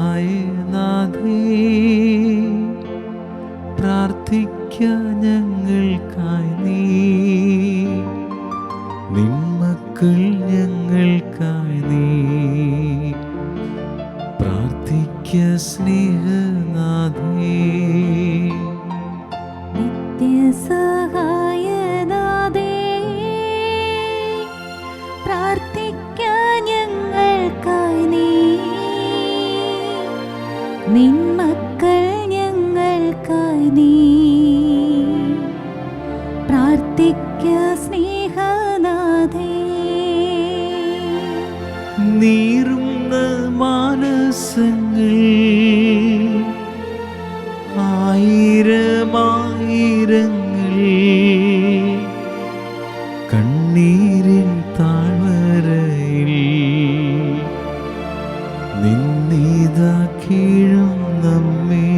നിത്യസഹായനാഥേ, പ്രാർത്ഥിക്കാൻ ഞങ്ങൾക്കായി നീ, നിന്മക്കൾ ഞങ്ങൾക്കായി നീ, പ്രാർത്ഥിക്ക സ്നേഹനാഥേ. നിത്യസഹായനാഥേ, പ്രാർത്ഥിക്കാൻ ഞങ്ങൾക്കായി നീ, നിന്മക്കൾ ഞങ്ങൾക്കായി നീ, പ്രാർത്ഥിക്ക സ്നേഹനാഥേ. നീറുന്ന മാനസങ്ങൾ ആയിരമായിരങ്ങൾ കണ്ണീരിൻ താഴ്വരയിൽ നിന്നിതാ കീഴും നമ്മെ.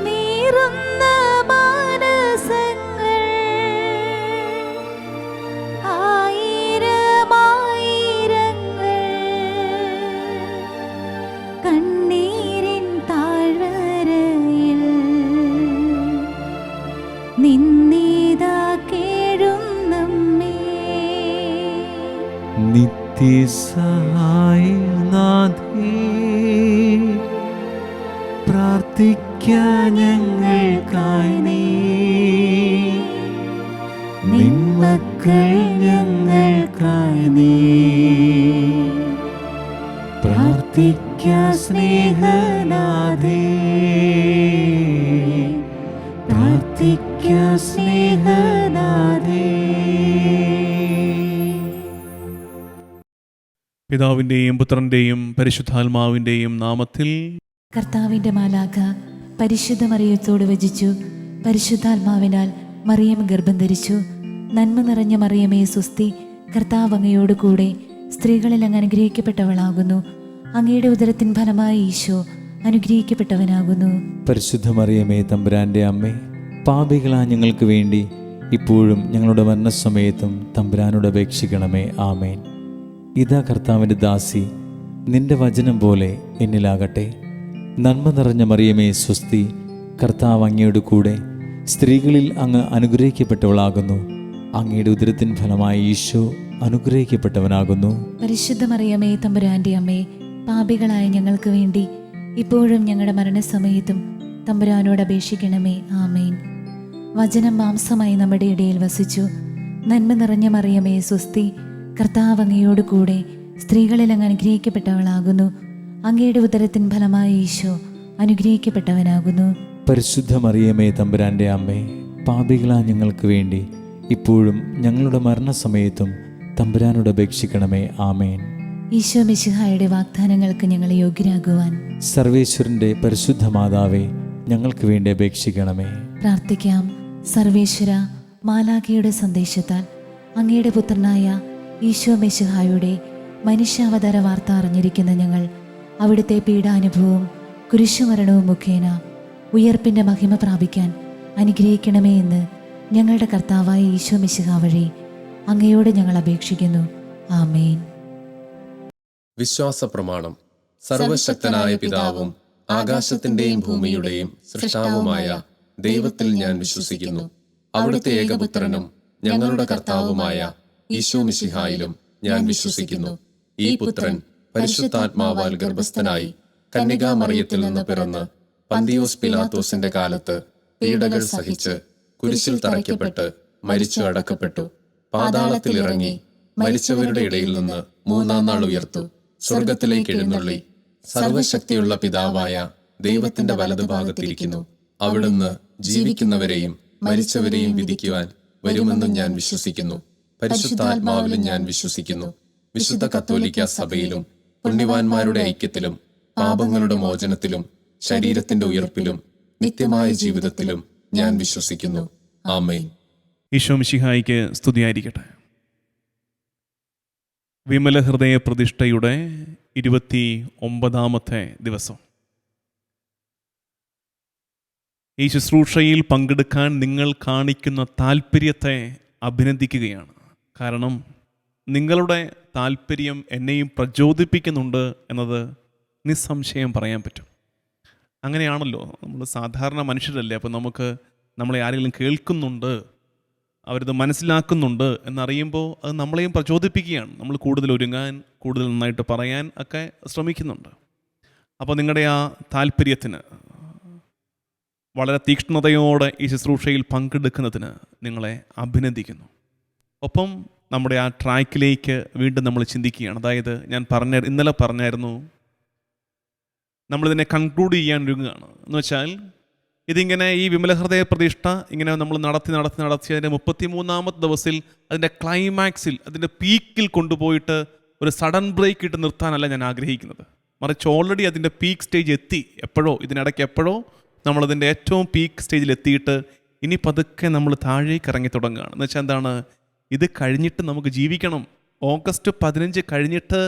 നീറുന്ന മാനസങ്ങൾ ആയിരമായിരങ്ങൾ കണ്ണീരിൻ താഴ്വരയിൽ നിന്നിതാ കേഴും നമ്മെ. നിത്യസഹായനാഥേ, പ്രാർത്ഥിക്കാൻ ഞങ്ങൾക്കായി നീ, നിന്മക്കൾ ഞങ്ങൾക്കായി നീ, പ്രാർത്ഥിക്ക സ്നേഹനാഥേ, പ്രാർത്ഥിക്ക സ്നേഹനാഥേ. പിതാവിൻ്റെയും പുത്രൻ്റെയും പരിശുദ്ധാത്മാവിൻ്റെയും നാമത്തിൽ. കർത്താവിന്റെ മാലാഖ പരിശുദ്ധ മറിയത്തോട് വചിച്ചു, പരിശുദ്ധാത്മാവിനാൽ മറിയം ഗർഭം ധരിച്ചു. നന്മ നിറഞ്ഞ മറിയമേ സ്വസ്തി, കർത്താവ് അങ്ങയോട് കൂടെ സ്ത്രീകളിൽ അങ്ങ് അനുഗ്രഹിക്കപ്പെട്ടവളാകുന്നു. അങ്ങയുടെ ഉദരത്തിൻ ഫലമായി ഈശോ അനുഗ്രഹിക്കപ്പെട്ടവനാകുന്നു. പരിശുദ്ധ മറിയമേ തമ്പുരാന്റെ അമ്മേ, പാപികളാ ഞങ്ങൾക്ക് വേണ്ടി ഇപ്പോഴും ഞങ്ങളുടെ മരണസമയത്തും തമ്പുരാനോട് അപേക്ഷിക്കണമേ. ആമേൻ. ഇതാ കർത്താവിൻ്റെ ദാസി, നിന്റെ വചനം പോലെ എന്നിലാകട്ടെ. നന്മ നിറഞ്ഞ മറിയമേ സ്വസ്തി, കർത്താവ് അങ്ങയോട് കൂടെ സ്ത്രീകളിൽ അങ്ങ് അനുഗ്രഹിക്കപ്പെട്ടവളാകുന്നു. അങ്ങയുടെ ഉദരത്തിൻ ഫലമായി ഈശോ അനുഗ്രഹിക്കപ്പെട്ടവനാകുന്നു. പരിശുദ്ധ മറിയമേ തമ്പുരാന്റെ അമ്മേ, പാപികളായ ഞങ്ങൾക്ക് വേണ്ടി ഇപ്പോഴും ഞങ്ങളുടെ മരണസമയത്തും തമ്പുരാനോട് അപേക്ഷിക്കണമേ. ആമേൻ. വചനം മാംസമായി നമ്മുടെ ഇടയിൽ വസിച്ചു. നന്മ നിറഞ്ഞ മറിയമേ സ്വസ്തി, കർത്താവ് അങ്ങയോട് കൂടെ സ്ത്രീകളിൽ അങ്ങ് അനുഗ്രഹിക്കപ്പെട്ടവളാകുന്നു. അങ്ങയുടെ ഉദരത്തിൻ ഫലമായി ഈശോ അനുഗ്രഹിക്കപ്പെട്ടവനാകുന്നു. പരിശുദ്ധ മറിയമേ തമ്പുരാന്റെ അമ്മേ, പാപികളാ ഞങ്ങൾക്ക് വേണ്ടി ഇപ്പോഴും ഞങ്ങളുടെ മരണസമയത്തും തമ്പുരാനോട് അപേക്ഷിക്കണമേ. ആമേൻ. ഈശോ മിശിഹായുടെ വാഗ്ദാനങ്ങൾക്ക് ഞങ്ങളെ യോഗ്യരാകുവാൻ സർവേശ്വരന്റെ പരിശുദ്ധ മാതാവേ, ഞങ്ങൾക്ക് വേണ്ടി അപേക്ഷിക്കണമേ. പ്രാർത്ഥിക്കാം. സർവേശ്വര, മാലാഖയുടെ സന്ദേശത്താൽ അങ്ങയുടെ പുത്രനായ ഈശോ മിശിഹായുടെ മനുഷ്യാവതാര വാർത്ത അറിഞ്ഞിരിക്കുന്ന ഞങ്ങൾ അവിടുത്തെ പീഡാനുഭവവും കുരിശുമരണവും മുഖേന ഉയർപ്പിൻ്റെ മഹിമ പ്രാപിക്കാൻ അനുഗ്രഹിക്കണമേ എന്ന് ഞങ്ങളുടെ കർത്താവായ ഈശോ മിശിഹാ വഴി അങ്ങയോട് ഞങ്ങൾ അപേക്ഷിക്കുന്നു. ആമേൻ. വിശ്വാസ പ്രമാണം. സർവശക്തനായ പിതാവും ആകാശത്തിന്റെയും ഭൂമിയുടെയും സൃഷ്ടാവുമായ ദൈവത്തിൽ ഞാൻ വിശ്വസിക്കുന്നു. അവിടുത്തെ ഏകപുത്രനും ഞങ്ങളുടെ കർത്താവുമായ ഈശോ മിശിഹായിലും ഞാൻ വിശ്വസിക്കുന്നു. ഈ പുത്രൻ പരിശുദ്ധാത്മാവാൽ ഗർഭസ്ഥനായി കന്യകാ മറിയത്തിൽ നിന്ന് പിറന്ന് പന്തിയോസ് പിലാത്തോസിന്റെ കാലത്ത് പീഡകൾ സഹിച്ച് കുരിശിൽ തറയ്ക്കപ്പെട്ട് മരിച്ചു അടക്കപ്പെട്ടു. പാതാളത്തിൽ ഇറങ്ങി മരിച്ചവരുടെ ഇടയിൽ നിന്ന് മൂന്നാം നാൾ ഉയർത്തു. സ്വർഗത്തിലേക്ക് എഴുന്നള്ളി സർവശക്തിയുള്ള പിതാവായ ദൈവത്തിന്റെ വലതുഭാഗത്തിരിക്കുന്നു. അവിടുന്ന് ജീവിക്കുന്നവരെയും മരിച്ചവരെയും വിധിക്കുവാൻ വരുമെന്നും ഞാൻ വിശ്വസിക്കുന്നു. പരിശുദ്ധാത്മാവിലും ഞാൻ വിശ്വസിക്കുന്നു. വിശുദ്ധ കത്തോലിക്ക സഭയിലും പുണ്യവാന്മാരുടെ ഐക്യത്തിലും പാപങ്ങളുടെ മോചനത്തിലും ശരീരത്തിന്റെ ഉയർപ്പിലും നിത്യമായ ജീവിതത്തിലും ഞാൻ വിശ്വസിക്കുന്നു. ആമേൻ. ഈശോ മിശിഹായിക്ക് സ്തുതിയായിരിക്കട്ടെ. വിമല ഹൃദയ പ്രതിഷ്ഠയുടെ 29ാമത്തെ ദിവസം. ഈ ശുശ്രൂഷയിൽ പങ്കെടുക്കാൻ നിങ്ങൾ കാണിക്കുന്ന താല്പര്യത്തെ അഭിനന്ദിക്കുകയാണ്. കാരണം നിങ്ങളുടെ താല്പര്യം എന്നെയും പ്രചോദിപ്പിക്കുന്നുണ്ട് എന്നത് നിസ്സംശയം പറയാൻ പറ്റും. അങ്ങനെയാണല്ലോ, നമ്മൾ സാധാരണ മനുഷ്യരല്ലേ. അപ്പോൾ നമ്മളെ ആരെങ്കിലും കേൾക്കുന്നുണ്ട്, അവരിത് മനസ്സിലാക്കുന്നുണ്ട് എന്നറിയുമ്പോൾ അത് നമ്മളെയും പ്രചോദിപ്പിക്കുകയാണ്. നമ്മൾ കൂടുതൽ ഒരുങ്ങാൻ, കൂടുതൽ നന്നായിട്ട് പറയാൻ ഒക്കെ ശ്രമിക്കുന്നുണ്ട്. അപ്പോൾ നിങ്ങളുടെ ആ താല്പര്യത്തിന്, വളരെ തീക്ഷ്ണതയോടെ ഈ ശുശ്രൂഷയിൽ പങ്കെടുക്കുന്നതിന് നിങ്ങളെ അഭിനന്ദിക്കുന്നു. ഒപ്പം നമ്മുടെ ആ ട്രാക്കിലേക്ക് വീണ്ടും നമ്മൾ ചിന്തിക്കുകയാണ്. അതായത് ഇന്നലെ പറഞ്ഞായിരുന്നു, നമ്മളിതിനെ കൺക്ലൂഡ് ചെയ്യാൻ ഒരുങ്ങുകയാണ്. എന്ന് വെച്ചാൽ ഇതിങ്ങനെ ഈ വിമല ഹൃദയ പ്രതിഷ്ഠ ഇങ്ങനെ നമ്മൾ നടത്തി അതിൻ്റെ 33ാമത്തെ ദിവസത്തിൽ അതിൻ്റെ ക്ലൈമാക്സിൽ, അതിൻ്റെ പീക്കിൽ കൊണ്ടുപോയിട്ട് ഒരു സഡൻ ബ്രേക്ക് ഇട്ട് നിർത്താനല്ല ഞാൻ ആഗ്രഹിക്കുന്നത്. മറിച്ച് ഓൾറെഡി അതിൻ്റെ പീക്ക് സ്റ്റേജ് എത്തി. ഇതിനിടയ്ക്ക് എപ്പോഴോ നമ്മളതിൻ്റെ ഏറ്റവും പീക്ക് സ്റ്റേജിൽ എത്തിയിട്ട് ഇനി പതുക്കെ നമ്മൾ താഴേക്ക് ഇറങ്ങി തുടങ്ങുകയാണ്. എന്ന് വെച്ചാൽ എന്താണ്, ഇത് കഴിഞ്ഞിട്ട് നമുക്ക് ജീവിക്കണം. ഓഗസ്റ്റ് 15 കഴിഞ്ഞിട്ട്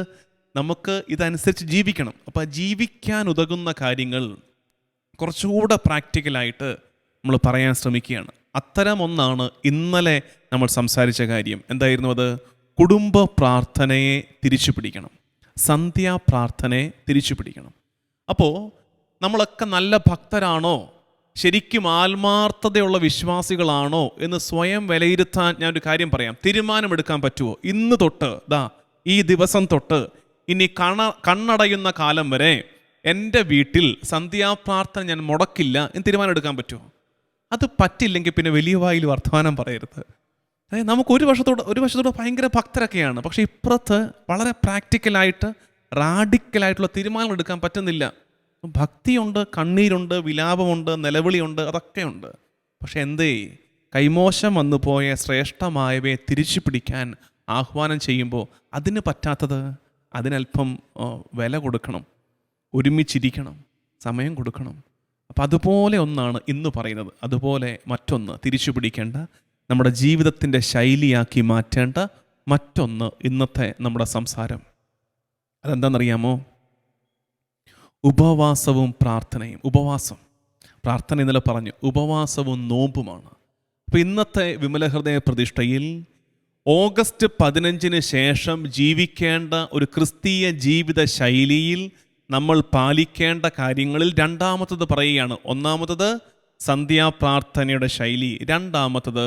നമുക്ക് ഇതനുസരിച്ച് ജീവിക്കണം. അപ്പോൾ ജീവിക്കാൻ ഉതകുന്ന കാര്യങ്ങൾ കുറച്ചുകൂടെ പ്രാക്ടിക്കലായിട്ട് നമ്മൾ പറയാൻ ശ്രമിക്കുകയാണ്. അത്തരം ഒന്നാണ് ഇന്നലെ നമ്മൾ സംസാരിച്ച കാര്യം. എന്തായിരുന്നു അത്? കുടുംബ പ്രാർത്ഥനയെ തിരിച്ചു പിടിക്കണം, സന്ധ്യാപ്രാർത്ഥനയെ തിരിച്ചു പിടിക്കണം. അപ്പോൾ നമ്മളൊക്കെ നല്ല ഭക്തരാണോ, ശരിക്കും ആത്മാർത്ഥതയുള്ള വിശ്വാസികളാണോ എന്ന് സ്വയം വിലയിരുത്താൻ ഞാനൊരു കാര്യം പറയാം. തീരുമാനമെടുക്കാൻ പറ്റുമോ? ഇന്ന് തൊട്ട്, ഈ ദിവസം തൊട്ട് ഇനി കണ്ണടയുന്ന കാലം വരെ എൻ്റെ വീട്ടിൽ സന്ധ്യാപ്രാർത്ഥന ഞാൻ മുടക്കില്ല എന്ന് തീരുമാനം എടുക്കാൻ പറ്റുമോ? അത് പറ്റില്ലെങ്കിൽ പിന്നെ വലിയ വായിൽ വർത്തമാനം പറയരുത്. അതായത് നമുക്ക് ഒരു വശത്തോടെ ഭയങ്കര ഭക്തരൊക്കെയാണ്, പക്ഷേ ഇപ്പുറത്ത് വളരെ പ്രാക്ടിക്കലായിട്ട് റാഡിക്കലായിട്ടുള്ള തീരുമാനങ്ങൾ എടുക്കാൻ പറ്റുന്നില്ല. ഭക്തിയുണ്ട്, കണ്ണീരുണ്ട്, വിലാപമുണ്ട്, നിലവിളിയുണ്ട്, അതൊക്കെയുണ്ട്. പക്ഷെ കൈമോശം വന്നു പോയ ശ്രേഷ്ഠമായവയെ തിരിച്ചു പിടിക്കാൻ ആഹ്വാനം ചെയ്യുമ്പോൾ അതിന് പറ്റാത്തത്, അതിനല്പം വില കൊടുക്കണം, ഒരുമിച്ചിരിക്കണം, സമയം കൊടുക്കണം. അപ്പം അതുപോലെ ഒന്നാണ് ഇന്ന് പറയുന്നത്. അതുപോലെ മറ്റൊന്ന് തിരിച്ചു പിടിക്കേണ്ട, നമ്മുടെ ജീവിതത്തിൻ്റെ ശൈലിയാക്കി മാറ്റേണ്ട മറ്റൊന്ന് ഇന്നത്തെ നമ്മുടെ സംസാരം. അതെന്താണെന്നറിയാമോ? ഉപവാസവും പ്രാർത്ഥനയും. പ്രാർത്ഥന ഇന്നലെ പറഞ്ഞു, ഉപവാസവും നോമ്പുമാണ്. അപ്പോൾ ഇന്നത്തെ വിമല ഹൃദയ പ്രതിഷ്ഠയിൽ ഓഗസ്റ്റ് 15 ശേഷം ജീവിക്കേണ്ട ഒരു ക്രിസ്തീയ ജീവിത ശൈലിയിൽ നമ്മൾ പാലിക്കേണ്ട കാര്യങ്ങളിൽ രണ്ടാമത്തത് പറയുകയാണ്. ഒന്നാമത്തത് സന്ധ്യാപ്രാർത്ഥനയുടെ ശൈലി, രണ്ടാമത്തത്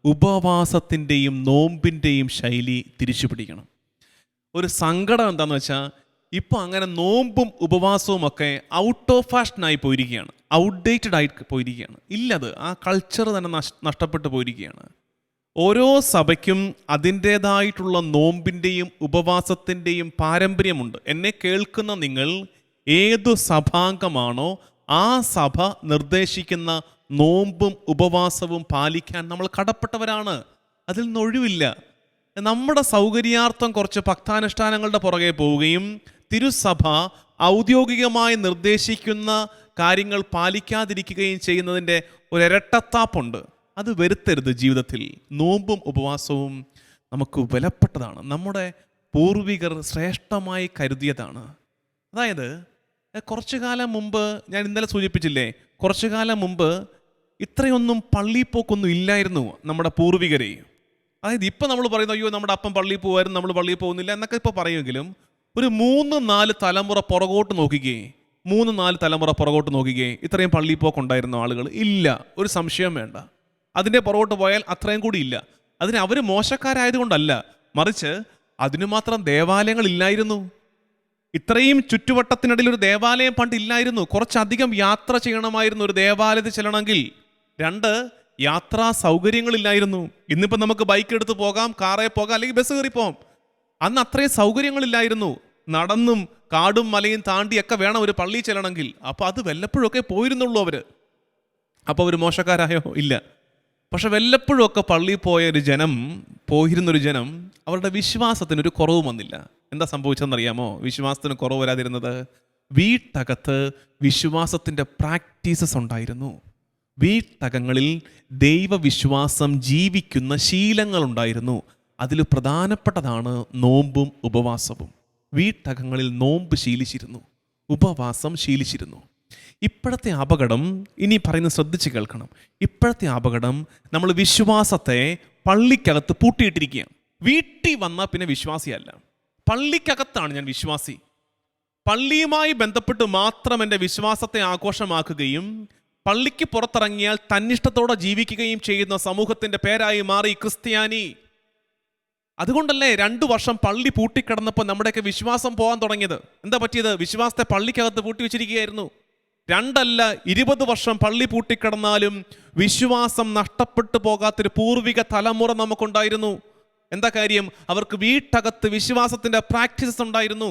ഉപവാസത്തിൻ്റെയും നോമ്പിൻ്റെയും ശൈലി തിരിച്ചു പിടിക്കണം. ഒരു സങ്കടം എന്താണെന്ന് വെച്ചാൽ, ഇപ്പോൾ അങ്ങനെ നോമ്പും ഉപവാസവും ഒക്കെ ഔട്ട് ഓഫ് ഫാഷനായി പോയിരിക്കുകയാണ്, ഔട്ട്ഡേറ്റഡ് ആയിട്ട് പോയിരിക്കുകയാണ്. ഇല്ലത്, ആ കൾച്ചർ തന്നെ നഷ്ടപ്പെട്ടു പോയിരിക്കുകയാണ്. ഓരോ സഭയ്ക്കും അതിൻ്റേതായിട്ടുള്ള നോമ്പിൻ്റെയും ഉപവാസത്തിൻ്റെയും പാരമ്പര്യമുണ്ട്. എന്നെ കേൾക്കുന്ന നിങ്ങൾ ഏതു സഭാംഗമാണോ ആ സഭ നിർദ്ദേശിക്കുന്ന നോമ്പും ഉപവാസവും പാലിക്കാൻ നമ്മൾ കടപ്പെട്ടവരാണ്. അതിൽ നിന്നൊഴിവില്ല. നമ്മുടെ സൗകര്യാർത്ഥം കുറച്ച് ഭക്താനുഷ്ഠാനങ്ങളുടെ പുറകെ പോവുകയും തിരുസഭ ഔദ്യോഗികമായി നിർദ്ദേശിക്കുന്ന കാര്യങ്ങൾ പാലിക്കാതിരിക്കുകയും ചെയ്യുന്നതിൻ്റെ ഒരു ഇരട്ടത്താപ്പുണ്ട്. അത് വരുത്തരുത് ജീവിതത്തിൽ. നോമ്പും ഉപവാസവും നമുക്ക് വിലപ്പെട്ടതാണ്. നമ്മുടെ പൂർവികർ ശ്രേഷ്ഠമായി കരുതിയതാണ്. അതായത് കുറച്ചു കാലം മുമ്പ്, ഞാൻ ഇന്നലെ സൂചിപ്പിച്ചില്ലേ, കുറച്ചു കാലം മുമ്പ് ഇത്രയൊന്നും പള്ളിപ്പോക്കൊന്നും ഇല്ലായിരുന്നു നമ്മുടെ പൂർവികരെ. അതായത് ഇപ്പം നമ്മൾ പറയുന്നു, അയ്യോ നമ്മുടെ അപ്പം പള്ളിയിൽ പോകുമായിരുന്നു, നമ്മൾ പള്ളിയിൽ പോകുന്നില്ല എന്നൊക്കെ ഇപ്പോൾ പറയുമെങ്കിലും ഒരു 3-4 തലമുറ പുറകോട്ട് നോക്കിക്കേ, 3-4 തലമുറ പുറകോട്ട് നോക്കിക്കേ, ഇത്രയും പള്ളിപ്പോക്കുണ്ടായിരുന്ന ആളുകൾ ഇല്ല, ഒരു സംശയം വേണ്ട. അതിൻ്റെ പുറകോട്ട് പോയാൽ അത്രയും കൂടി ഇല്ല. അതിന് അവർ മോശക്കാരായതുകൊണ്ടല്ല, മറിച്ച് അതിനു മാത്രം ദേവാലയങ്ങൾ ഇല്ലായിരുന്നു. ഇത്രയും ചുറ്റുവട്ടത്തിനിടയിൽ ഒരു ദേവാലയം പണ്ട് ഇല്ലായിരുന്നു. കുറച്ചധികം യാത്ര ചെയ്യണമായിരുന്നു ഒരു ദേവാലയത്തിൽ ചെല്ലണമെങ്കിൽ. 2, യാത്രാ സൗകര്യങ്ങളില്ലായിരുന്നു. ഇന്നിപ്പോൾ നമുക്ക് ബൈക്ക് എടുത്ത് പോകാം, കാറേ പോകാം, അല്ലെങ്കിൽ ബസ് കയറി പോകാം. അന്ന് അത്രയും സൗകര്യങ്ങളില്ലായിരുന്നു. നടന്നും കാടും മലയും താണ്ടിയൊക്കെ വേണം ഒരു പള്ളിയിൽ ചെല്ലണമെങ്കിൽ. അപ്പോൾ അത് വല്ലപ്പോഴൊക്കെ പോയിരുന്നുള്ളൂ അവർ. അപ്പോൾ അവർ മോശക്കാരായോ? ഇല്ല. പക്ഷെ വല്ലപ്പോഴുമൊക്കെ പള്ളിയിൽ പോയിരുന്നൊരു ജനം അവരുടെ വിശ്വാസത്തിനൊരു കുറവ് വന്നില്ല. എന്താ സംഭവിച്ചതെന്നറിയാമോ? വിശ്വാസത്തിന് കുറവ് വരാതിരുന്നത്, വീട്ടകത്ത് വിശ്വാസത്തിൻ്റെ പ്രാക്ടീസസ് ഉണ്ടായിരുന്നു. വീട്ടകങ്ങളിൽ ദൈവവിശ്വാസം ജീവിക്കുന്ന ശീലങ്ങളുണ്ടായിരുന്നു. അതിൽ പ്രധാനപ്പെട്ടതാണ് നോമ്പും ഉപവാസവും. വീട്ടകങ്ങളിൽ നോമ്പ് ശീലിച്ചിരുന്നു, ഉപവാസം ശീലിച്ചിരുന്നു. ഇപ്പോഴത്തെ അപകടം, ഇനി പറയുന്നത് ശ്രദ്ധിച്ച് കേൾക്കണം, ഇപ്പോഴത്തെ അപകടം നമ്മൾ വിശ്വാസത്തെ പള്ളിക്കകത്ത് പൂട്ടിയിട്ടിരിക്കുകയാണ്. വീട്ടിൽ വന്നാൽ പിന്നെ വിശ്വാസിയല്ല, പള്ളിക്കകത്താണ് ഞാൻ വിശ്വാസി. പള്ളിയുമായി ബന്ധപ്പെട്ട് മാത്രം എൻ്റെ വിശ്വാസത്തെ ആഘോഷമാക്കുകയും പള്ളിക്ക് പുറത്തിറങ്ങിയാൽ തന്നിഷ്ടത്തോടെ ജീവിക്കുകയും ചെയ്യുന്ന സമൂഹത്തിൻ്റെ പേരായി മാറി ക്രിസ്ത്യാനി. അതുകൊണ്ടല്ലേ 2 വർഷം പള്ളി പൂട്ടിക്കിടന്നപ്പോൾ നമ്മുടെയൊക്കെ വിശ്വാസം പോകാൻ തുടങ്ങിയത്. എന്താ പറ്റിയത്? വിശ്വാസത്തെ പള്ളിക്കകത്ത് പൂട്ടി വെച്ചിരിക്കുകയായിരുന്നു. 2 അല്ല 20 വർഷം പള്ളി പൂട്ടിക്കിടന്നാലും വിശ്വാസം നഷ്ടപ്പെട്ടു പോകാത്തൊരു പൂർവിക തലമുറ നമുക്കുണ്ടായിരുന്നു. എന്താ കാര്യം? അവർക്ക് വീട്ടകത്ത് വിശ്വാസത്തിൻ്റെ പ്രാക്ടീസസ് ഉണ്ടായിരുന്നു.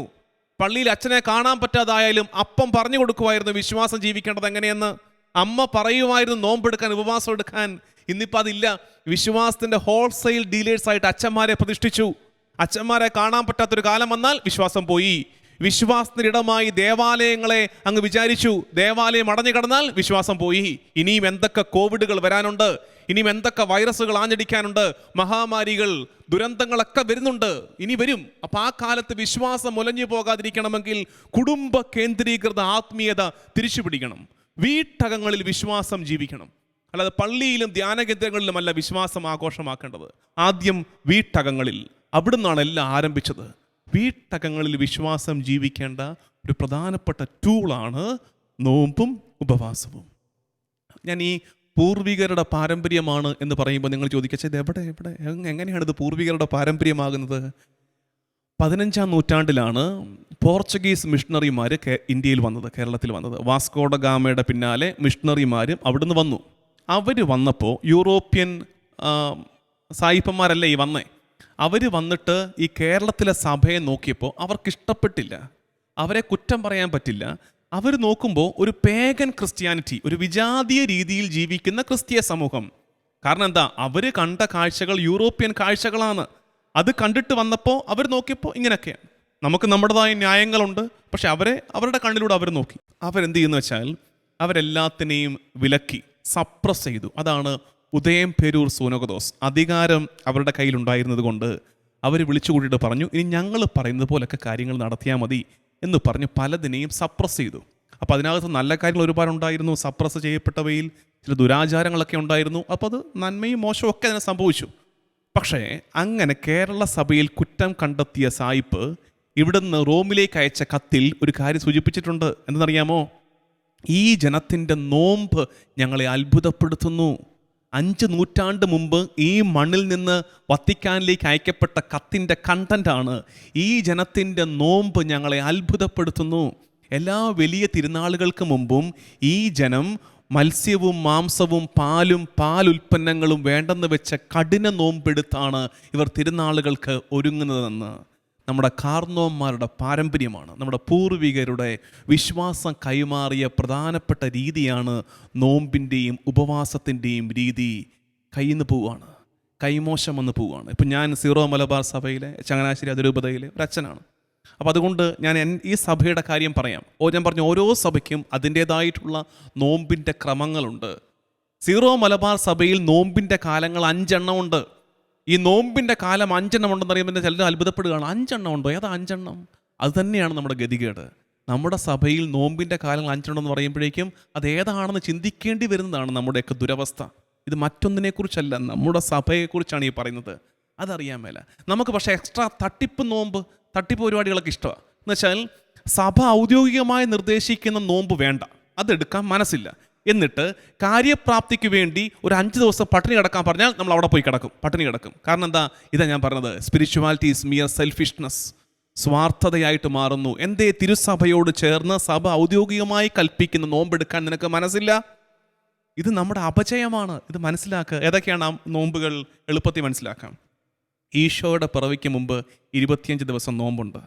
പള്ളിയിൽ അച്ഛനെ കാണാൻ പറ്റാതായാലും അപ്പം പറഞ്ഞു കൊടുക്കുമായിരുന്നു വിശ്വാസം ജീവിക്കേണ്ടത് എങ്ങനെയെന്ന്. അമ്മ പറയുമായിരുന്നു നോമ്പെടുക്കാൻ, ഉപവാസം എടുക്കാൻ. ഇന്നിപ്പോൾ അതില്ല. വിശ്വാസത്തിൻ്റെ ഹോൾസെയിൽ ഡീലേഴ്സായിട്ട് അച്ഛന്മാരെ പ്രതിഷ്ഠിച്ചു. അച്ഛന്മാരെ കാണാൻ പറ്റാത്തൊരു കാലം വന്നാൽ വിശ്വാസം പോയി. വിശ്വാസത്തിനിടമായി ദേവാലയങ്ങളെ അങ്ങ് വിചാരിച്ചു. ദേവാലയം അടഞ്ഞു കിടന്നാൽ വിശ്വാസം പോയി. ഇനിയും എന്തൊക്കെ കോവിഡുകൾ വരാനുണ്ട്, ഇനിയും എന്തൊക്കെ വൈറസുകൾ ആഞ്ഞടിക്കാനുണ്ട്, മഹാമാരികൾ, ദുരന്തങ്ങളൊക്കെ വരുന്നുണ്ട്, ഇനി വരും. അപ്പം ആ കാലത്ത് വിശ്വാസം മുലഞ്ഞു പോകാതിരിക്കണമെങ്കിൽ കുടുംബ കേന്ദ്രീകൃത ആത്മീയത തിരിച്ചു പിടിക്കണം. വീട്ടകങ്ങളിൽ വിശ്വാസം ജീവിക്കണം. അല്ലാതെ പള്ളിയിലും ധ്യാന കേന്ദ്രങ്ങളിലുമല്ല വിശ്വാസം ആഘോഷമാക്കേണ്ടത്. ആദ്യം വീട്ടകങ്ങളിൽ, അവിടുന്നാണ് എല്ലാം ആരംഭിച്ചത്. വീട്ടകങ്ങളിൽ വിശ്വാസം ജീവിക്കേണ്ട ഒരു പ്രധാനപ്പെട്ട ടൂളാണ് നോമ്പും ഉപവാസവും. ഞാൻ ഈ പൂർവികരുടെ പാരമ്പര്യമാണ് എന്ന് പറയുമ്പോൾ നിങ്ങൾ ചോദിക്കച്ചത് എവിടെ എങ്ങനെയാണ് ഇത് പൂർവികരുടെ പാരമ്പര്യമാകുന്നത്? 15-ാം നൂറ്റാണ്ടിലാണ് പോർച്ചുഗീസ് മിഷണറിമാർ ഇന്ത്യയിൽ വന്നത്, കേരളത്തിൽ വന്നത്. വാസ്കോഡ ഗാമയുടെ പിന്നാലെ മിഷണറിമാരും അവിടുന്ന് വന്നു. അവർ വന്നപ്പോൾ യൂറോപ്യൻ സായിപ്പന്മാരല്ലേ ഈ വന്നേ. അവർ വന്നിട്ട് ഈ കേരളത്തിലെ സഭയെ നോക്കിയപ്പോൾ അവർക്കിഷ്ടപ്പെട്ടില്ല. അവരെ കുറ്റം പറയാൻ പറ്റില്ല. അവർ നോക്കുമ്പോൾ ഒരു പേഗൻ ക്രിസ്ത്യാനിറ്റി, ഒരു വിജാതീയ രീതിയിൽ ജീവിക്കുന്ന ക്രിസ്തീയ സമൂഹം. കാരണം എന്താ? അവർ കണ്ട കാഴ്ചകൾ യൂറോപ്യൻ കാഴ്ചകളാണ്. അത് കണ്ടിട്ട് വന്നപ്പോൾ അവർ നോക്കിയപ്പോൾ ഇങ്ങനെയൊക്കെയാണ്. നമുക്ക് നമ്മുടേതായ ന്യായങ്ങളുണ്ട്, പക്ഷെ അവരുടെ കണ്ണിലൂടെ അവർ നോക്കി. അവരെന്ത് ചെയ്യുന്നു വെച്ചാൽ അവരെല്ലാത്തിനെയും വിലക്കി, സപ്രസ് ചെയ്തു. അതാണ് ഉദയം പേരൂർ സൂനകദോസ്. അധികാരം അവരുടെ കയ്യിലുണ്ടായിരുന്നത് കൊണ്ട് അവർ വിളിച്ചു കൂട്ടിയിട്ട് പറഞ്ഞു, ഇനി ഞങ്ങൾ പറയുന്നത് പോലൊക്കെ കാര്യങ്ങൾ നടത്തിയാൽ മതി എന്ന് പറഞ്ഞ് പലതിനെയും സപ്രസ് ചെയ്തു. അപ്പോൾ അതിനകത്ത് നല്ല കാര്യങ്ങൾ ഒരുപാടുണ്ടായിരുന്നു. സപ്രസ് ചെയ്യപ്പെട്ടവയിൽ ചില ദുരാചാരങ്ങളൊക്കെ ഉണ്ടായിരുന്നു. അപ്പോൾ അത് നന്മയും മോശവും ഒക്കെ അതിനെ സംഭവിച്ചു. പക്ഷേ അങ്ങനെ കേരള സഭയിൽ കുറ്റം കണ്ടെത്തിയ സായിപ്പ് ഇവിടുന്ന് റോമിലേക്ക് അയച്ച കത്തിൽ ഒരു കാര്യം സൂചിപ്പിച്ചിട്ടുണ്ട്. എന്തെന്നറിയാമോ? ഈ ജനത്തിൻ്റെ നോമ്പ് ഞങ്ങളെ അത്ഭുതപ്പെടുത്തുന്നു. 5 നൂറ്റാണ്ട് മുമ്പ് ഈ മണ്ണിൽ നിന്ന് വത്തിക്കാനിലേക്ക് അയക്കപ്പെട്ട കത്തിൻ്റെ കണ്ടൻ്റാണ് ഈ ജനത്തിൻ്റെ നോമ്പ് ഞങ്ങളെ അത്ഭുതപ്പെടുത്തുന്നു. എല്ലാ വലിയ തിരുനാളുകൾക്ക് മുമ്പും ഈ ജനം മത്സ്യവും മാംസവും പാലും പാലുൽപ്പന്നങ്ങളും വേണ്ടെന്ന് വെച്ച കഠിന നോമ്പെടുത്താണ് ഇവർ തിരുനാളുകൾക്ക് ഒരുങ്ങുന്നതെന്ന് നമ്മുടെ കാർന്നോന്മാരുടെ പാരമ്പര്യമാണ്. നമ്മുടെ പൂർവികരുടെ വിശ്വാസം കൈമാറിയ പ്രധാനപ്പെട്ട രീതിയാണ് നോമ്പിൻ്റെയും ഉപവാസത്തിൻ്റെയും രീതി. കയ്യിൽ നിന്ന് പോവുകയാണ്, കൈമോശം വന്ന് പോവുകയാണ്. ഇപ്പം ഞാൻ സീറോ മലബാർ സഭയിലെ ചങ്ങനാശ്ശേരി അതിരൂപതയിലെ ഒരു അച്ഛനാണ്. അപ്പോൾ അതുകൊണ്ട് ഞാൻ ഈ സഭയുടെ കാര്യം പറയാം. ഞാൻ പറഞ്ഞു, ഓരോ സഭയ്ക്കും അതിൻ്റേതായിട്ടുള്ള നോമ്പിൻ്റെ ക്രമങ്ങളുണ്ട്. സീറോ മലബാർ സഭയിൽ നോമ്പിൻ്റെ കാലങ്ങൾ 5 എണ്ണം ഉണ്ട്. ഈ നോമ്പിൻ്റെ കാലം 5 എണ്ണം ഉണ്ടെന്ന് അറിയുമ്പോൾ ചിലർ അത്ഭുതപ്പെടുകയാണ്. 5 എണ്ണം ഉണ്ടോ? ഏതാ 5 എണ്ണം? അത് തന്നെയാണ് നമ്മുടെ ഗതികേട്. നമ്മുടെ സഭയിൽ നോമ്പിൻ്റെ കാലങ്ങൾ 5 എണ്ണം എന്ന് പറയുമ്പോഴേക്കും അത് ഏതാണെന്ന് ചിന്തിക്കേണ്ടി വരുന്നതാണ് നമ്മുടെയൊക്കെ ദുരവസ്ഥ. ഇത് മറ്റൊന്നിനെക്കുറിച്ചല്ല, നമ്മുടെ സഭയെക്കുറിച്ചാണ് ഈ പറയുന്നത്. അതറിയാൻ മേല നമുക്ക്. പക്ഷേ എക്സ്ട്രാ തട്ടിപ്പ് പരിപാടികളൊക്കെ ഇഷ്ടമാണ്. എന്നുവെച്ചാൽ സഭ ഔദ്യോഗികമായി നിർദ്ദേശിക്കുന്ന നോമ്പ് വേണ്ട, അതെടുക്കാൻ മനസ്സില്ല. എന്നിട്ട് കാര്യപ്രാപ്തിക്ക് വേണ്ടി ഒരു 5 ദിവസം പട്ടിണി കിടക്കാൻ പറഞ്ഞാൽ നമ്മൾ അവിടെ പോയി പട്ടിണി കിടക്കും. കാരണം എന്താ? ഇതാ ഞാൻ പറഞ്ഞത്, സ്പിരിച്വാലിറ്റി ഈസ് മിയർ സെൽഫിഷ്നെസ്. സ്വാർത്ഥതയായിട്ട് മാറുന്നു. എന്തേ തിരുസഭയോട് ചേർന്ന് സഭ ഔദ്യോഗികമായി കൽപ്പിക്കുന്ന നോമ്പെടുക്കാൻ നിനക്ക് മനസ്സില്ല? ഇത് നമ്മുടെ അപജയമാണ്. ഇത് മനസ്സിലാക്കുക. ഏതൊക്കെയാണ് ആ നോമ്പുകൾ? എളുപ്പത്തിൽ മനസ്സിലാക്കാം. ഈശോയുടെ പിറവിക്ക് മുമ്പ് 25 ദിവസം നോമ്പുണ്ട്.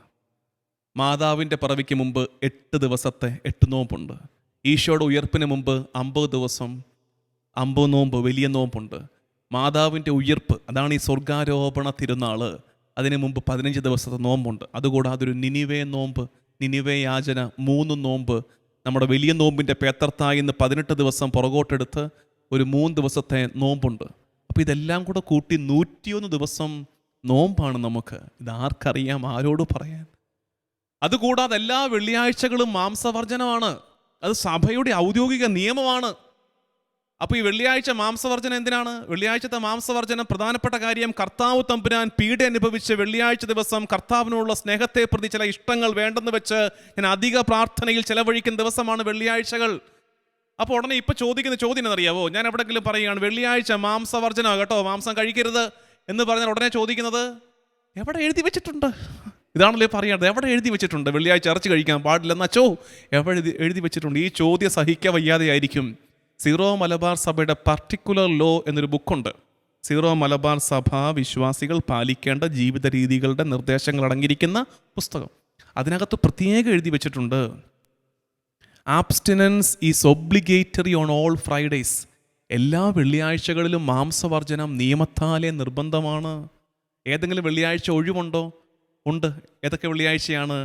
മാതാവിൻ്റെ പിറവിക്ക് മുമ്പ് 8 ദിവസത്തെ 8 നോമ്പുണ്ട്. ഈശോയുടെ ഉയർപ്പിന് മുമ്പ് 50 ദിവസം 50 നോമ്പ്, വലിയ നോമ്പുണ്ട്. മാതാവിൻ്റെ ഉയർപ്പ്, അതാണ് ഈ സ്വർഗാരോപണ തിരുനാൾ, അതിന് മുമ്പ് 15 ദിവസത്തെ നോമ്പുണ്ട്. അതുകൂടാതെ ഒരു നിനിവേ നോമ്പ്, നിനിവേ യാചന, 3 നോമ്പ്. നമ്മുടെ വലിയ നോമ്പിൻ്റെ പേത്തർത്തായിന്ന് 18 ദിവസം പുറകോട്ടെടുത്ത് ഒരു 3 ദിവസത്തെ നോമ്പുണ്ട്. അപ്പോൾ ഇതെല്ലാം കൂടെ കൂട്ടി 101 ദിവസം നോമ്പാണ് നമുക്ക്. ഇതാർക്കറിയാം, ആരോട് പറയാൻ? അതുകൂടാതെ എല്ലാ വെള്ളിയാഴ്ചകളും മാംസവർജനമാണ്. അത് സഭയുടെ ഔദ്യോഗിക നിയമമാണ്. അപ്പോൾ ഈ വെള്ളിയാഴ്ച മാംസവർജനം എന്തിനാണ്? വെള്ളിയാഴ്ചത്തെ മാംസവർജനം പ്രധാനപ്പെട്ട കാര്യം, കർത്താവ് തമ്പുരാൻ പീഡ അനുഭവിച്ച് വെള്ളിയാഴ്ച ദിവസം കർത്താവിനുള്ള സ്നേഹത്തെ പ്രതി ചില ഇഷ്ടങ്ങൾ വേണ്ടെന്ന് വെച്ച് ഞാൻ അധിക പ്രാർത്ഥനയിൽ ചെലവഴിക്കുന്ന ദിവസമാണ് വെള്ളിയാഴ്ചകൾ. അപ്പോൾ ഉടനെ ഇപ്പം ചോദിക്കുന്ന ചോദ്യം എന്നറിയാവോ? ഞാൻ എവിടെയെങ്കിലും പറയുകയാണ് വെള്ളിയാഴ്ച മാംസവർജനം കേട്ടോ, മാംസം കഴിക്കരുത് എന്ന് പറഞ്ഞാൽ ഉടനെ ചോദിക്കുന്നത് എവിടെ എഴുതി വെച്ചിട്ടുണ്ട്? ഇതാണല്ലോ പറയാറ്, എവിടെ എഴുതി വെച്ചിട്ടുണ്ട് വെള്ളിയാഴ്ച ഇറച്ചി കഴിക്കാൻ പാടില്ലെന്ന്? അച്ചോ, എവിടെ എഴുതി വെച്ചിട്ടുണ്ട്? ഈ ചോദ്യം സഹിക്കാൻ വയ്യാതെയായിരിക്കും. സീറോ മലബാർ സഭയുടെ പർട്ടിക്കുലർ ലോ എന്നൊരു ബുക്കുണ്ട്. സീറോ മലബാർ സഭ വിശ്വാസികൾ പാലിക്കേണ്ട ജീവിത രീതികളുടെ നിർദ്ദേശങ്ങൾ അടങ്ങിയിരിക്കുന്ന പുസ്തകം. അതിനകത്ത് പ്രത്യേകം എഴുതി വെച്ചിട്ടുണ്ട്, abstinence is obligatory on all Fridays. എല്ലാ വെള്ളിയാഴ്ചകളിലും മാംസവർജനം നിയമത്താലേ നിർബന്ധമാണ്. ഏതെങ്കിലും വെള്ളിയാഴ്ച ഒഴിവുണ്ടോ? ഉണ്ട്. ഏതൊക്കെ വെള്ളിയാഴ്ചയാണ്?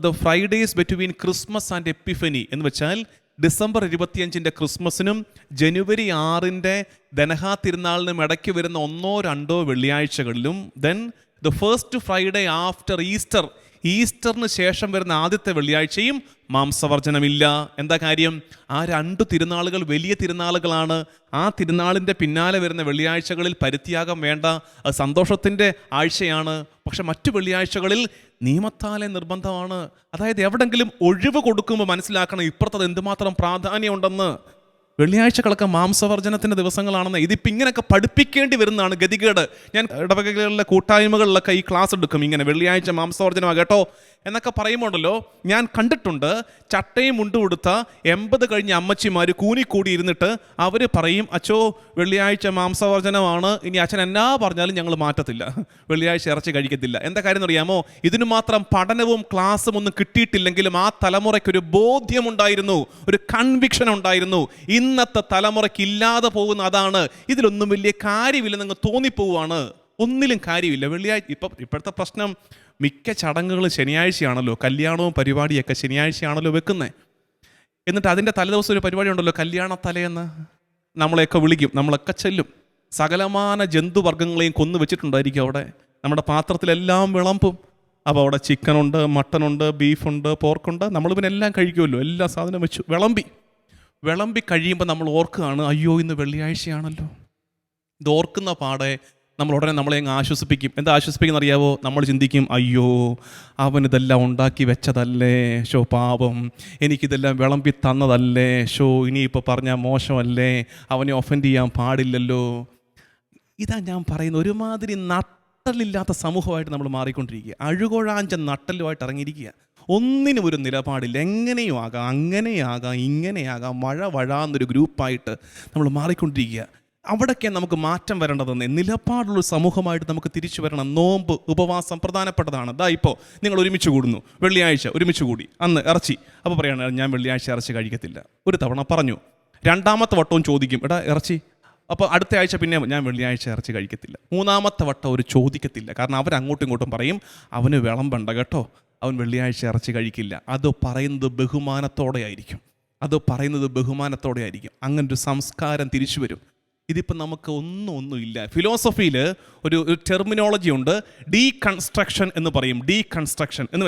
The Fridays between Christmas and Epiphany എന്ന് വെച്ചാൽ ഡിസംബർ 25 ക്രിസ്മസിനും ജനുവരി 6 ദനഹാ തിരുനാളിനും ഇടയ്ക്ക് വരുന്ന 1-2 വെള്ളിയാഴ്ചകളിലും, then the first Friday after Easter, ഈസ്റ്ററിന് ശേഷം വരുന്ന ആദ്യത്തെ വെള്ളിയാഴ്ചയും മാംസവർജനമില്ല. എന്താ കാര്യം? ആ 2 തിരുനാളുകൾ വലിയ തിരുനാളുകളാണ്. ആ തിരുനാളിൻ്റെ പിന്നാലെ വരുന്ന വെള്ളിയാഴ്ചകളിൽ പരിത്യാഗം വേണ്ട, അത് സന്തോഷത്തിൻ്റെ ആഴ്ചയാണ്. പക്ഷെ മറ്റു വെള്ളിയാഴ്ചകളിൽ നിയമത്താലെ നിർബന്ധമാണ്. അതായത് എവിടെങ്കിലും ഒഴിവ് കൊടുക്കുമ്പോൾ മനസ്സിലാക്കണം ഇപ്പുറത്തത് എന്തുമാത്രം പ്രാധാന്യമുണ്ടെന്ന്. വെള്ളിയാഴ്ചകളൊക്കെ മാംസവർജനത്തിൻ്റെ ദിവസങ്ങളാണെന്ന് ഇതിപ്പോൾ ഇങ്ങനെയൊക്കെ പഠിപ്പിക്കേണ്ടി വരുന്നതാണ് ഗതികേട്. ഞാൻ ഇടവകകളിലെ കൂട്ടായ്മകളിലൊക്കെ ഈ ക്ലാസ് എടുക്കും, ഇങ്ങനെ വെള്ളിയാഴ്ച മാംസവർജനമാണ് കേട്ടോ എന്നൊക്കെ പറയുമ്പോണ്ടല്ലോ, ഞാൻ കണ്ടിട്ടുണ്ട് ചട്ടയും മുണ്ടും കൊടുത്ത 80 കഴിഞ്ഞ അമ്മച്ചിമാർ കൂനിക്കൂടി ഇരുന്നിട്ട് അവർ പറയും, അച്ചോ വെള്ളിയാഴ്ച മാംസവർജനമാണ്, ഇനി അച്ഛൻ എന്നാ പറഞ്ഞാലും ഞങ്ങൾ മാറ്റത്തില്ല, വെള്ളിയാഴ്ച ഇറച്ചി കഴിക്കത്തില്ല. എന്താ കാര്യം എന്നറിയാമോ? ഇതിനു മാത്രം പഠനവും ക്ലാസ്സും ഒന്നും കിട്ടിയിട്ടില്ലെങ്കിലും ആ തലമുറയ്ക്കൊരു ബോധ്യമുണ്ടായിരുന്നു, ഒരു കൺവിക്ഷൻ ഉണ്ടായിരുന്നു. ഇന്നത്തെ തലമുറയ്ക്ക് ഇല്ലാതെ പോകുന്ന അതാണ്. ഇതിലൊന്നും വലിയ കാര്യമില്ല, നിങ്ങൾ തോന്നിപ്പോവാണ്, ഒന്നിലും കാര്യമില്ല. വെള്ളിയാഴ്ച ഇപ്പോഴത്തെ പ്രശ്നം, മിക്ക ചടങ്ങുകളും ശനിയാഴ്ചയാണല്ലോ, കല്യാണവും പരിപാടിയൊക്കെ ശനിയാഴ്ചയാണല്ലോ വെക്കുന്നത്. എന്നിട്ട് അതിൻ്റെ തലേദിവസം ഒരു പരിപാടി ഉണ്ടല്ലോ, കല്യാണത്തലേന്ന് നമ്മളെയൊക്കെ വിളിക്കും, നമ്മളൊക്കെ ചെല്ലും. സകലമാന ജന്തുവർഗ്ഗങ്ങളെയും കൊന്നു വെച്ചിട്ടുണ്ടായിരിക്കും അവിടെ. നമ്മുടെ പാത്രത്തിലെല്ലാം വിളമ്പും. അപ്പോൾ അവിടെ ചിക്കനുണ്ട്, മട്ടനുണ്ട്, ബീഫുണ്ട്, പോർക്കുണ്ട്. നമ്മൾ പിന്നെ എല്ലാം കഴിക്കുമല്ലോ, എല്ലാ സാധനവും വെച്ചു വിളമ്പി കഴിയുമ്പോൾ നമ്മൾ ഓർക്കുകയാണ്, അയ്യോ ഇന്ന് വെള്ളിയാഴ്ചയാണല്ലോ. ഇത് ഓർക്കുന്ന പാടെ നമ്മൾ ഉടനെ നമ്മളെ അങ്ങ് ആശ്വസിപ്പിക്കും. എന്താ ആശ്വസിപ്പിക്കുന്ന അറിയാവോ? നമ്മൾ ചിന്തിക്കും, അയ്യോ അവനിതെല്ലാം ഉണ്ടാക്കി വെച്ചതല്ലേ, ഷോ പാപം, എനിക്കിതെല്ലാം വിളമ്പി തന്നതല്ലേ, ഷോ ഇനിയിപ്പോൾ പറഞ്ഞാൽ മോശമല്ലേ, അവനെ ഒഫൻഡ് ചെയ്യാൻ പാടില്ലല്ലോ. ഇതാ ഞാൻ പറയുന്നത്, ഒരുമാതിരി നട്ടലില്ലാത്ത സമൂഹമായിട്ട് നമ്മൾ മാറിക്കൊണ്ടിരിക്കുക. അഴുകൊഴാഞ്ച നട്ടലുമായിട്ട് ഇറങ്ങിയിരിക്കുക. ഒന്നിനും ഒരു നിലപാടില്ല. എങ്ങനെയും ആകാം, അങ്ങനെയാകാം, ഇങ്ങനെയാകാം, വഴാന്നൊരു ഗ്രൂപ്പായിട്ട് നമ്മൾ മാറിക്കൊണ്ടിരിക്കുക. അവിടേക്ക് നമുക്ക് മാറ്റം വരേണ്ടതെന്ന്, നിലപാടുള്ള സമൂഹമായിട്ട് നമുക്ക് തിരിച്ചു വരണം. നോമ്പ്, ഉപവാസം പ്രധാനപ്പെട്ടതാണ്. ഇപ്പോൾ നിങ്ങൾ ഒരുമിച്ച് കൂടുന്നു, വെള്ളിയാഴ്ച ഒരുമിച്ച് കൂടി, അന്ന് ഇറച്ചി. അപ്പോൾ പറയാണ്, ഞാൻ വെള്ളിയാഴ്ച ഇറച്ചി കഴിക്കത്തില്ല. ഒരു തവണ പറഞ്ഞു, 2ാമത്തെ വട്ടവും ചോദിക്കും, എടാ ഇറച്ചി. അപ്പോൾ അടുത്ത ആഴ്ച പിന്നെ ഞാൻ വെള്ളിയാഴ്ച ഇറച്ചി കഴിക്കത്തില്ല. 3ാമത്തെ വട്ടം അവർ ചോദിക്കത്തില്ല. കാരണം അവരങ്ങോട്ടും ഇങ്ങോട്ടും പറയും, അവന് വിളമ്പണ്ട കേട്ടോ, അവൻ വെള്ളിയാഴ്ച ഇറച്ചി കഴിക്കില്ല. അത് പറയുന്നത് ബഹുമാനത്തോടെ ആയിരിക്കും. അങ്ങനൊരു സംസ്കാരം തിരിച്ചു വരും. ഇതിപ്പോൾ നമുക്ക് ഒന്നുമില്ല. ഫിലോസഫിയിൽ ഒരു ടെർമിനോളജി ഉണ്ട്, ഡീകൺസ്ട്രക്ഷൻ എന്ന് പറയും. ഡീകൺസ്ട്രക്ഷൻ എന്ന്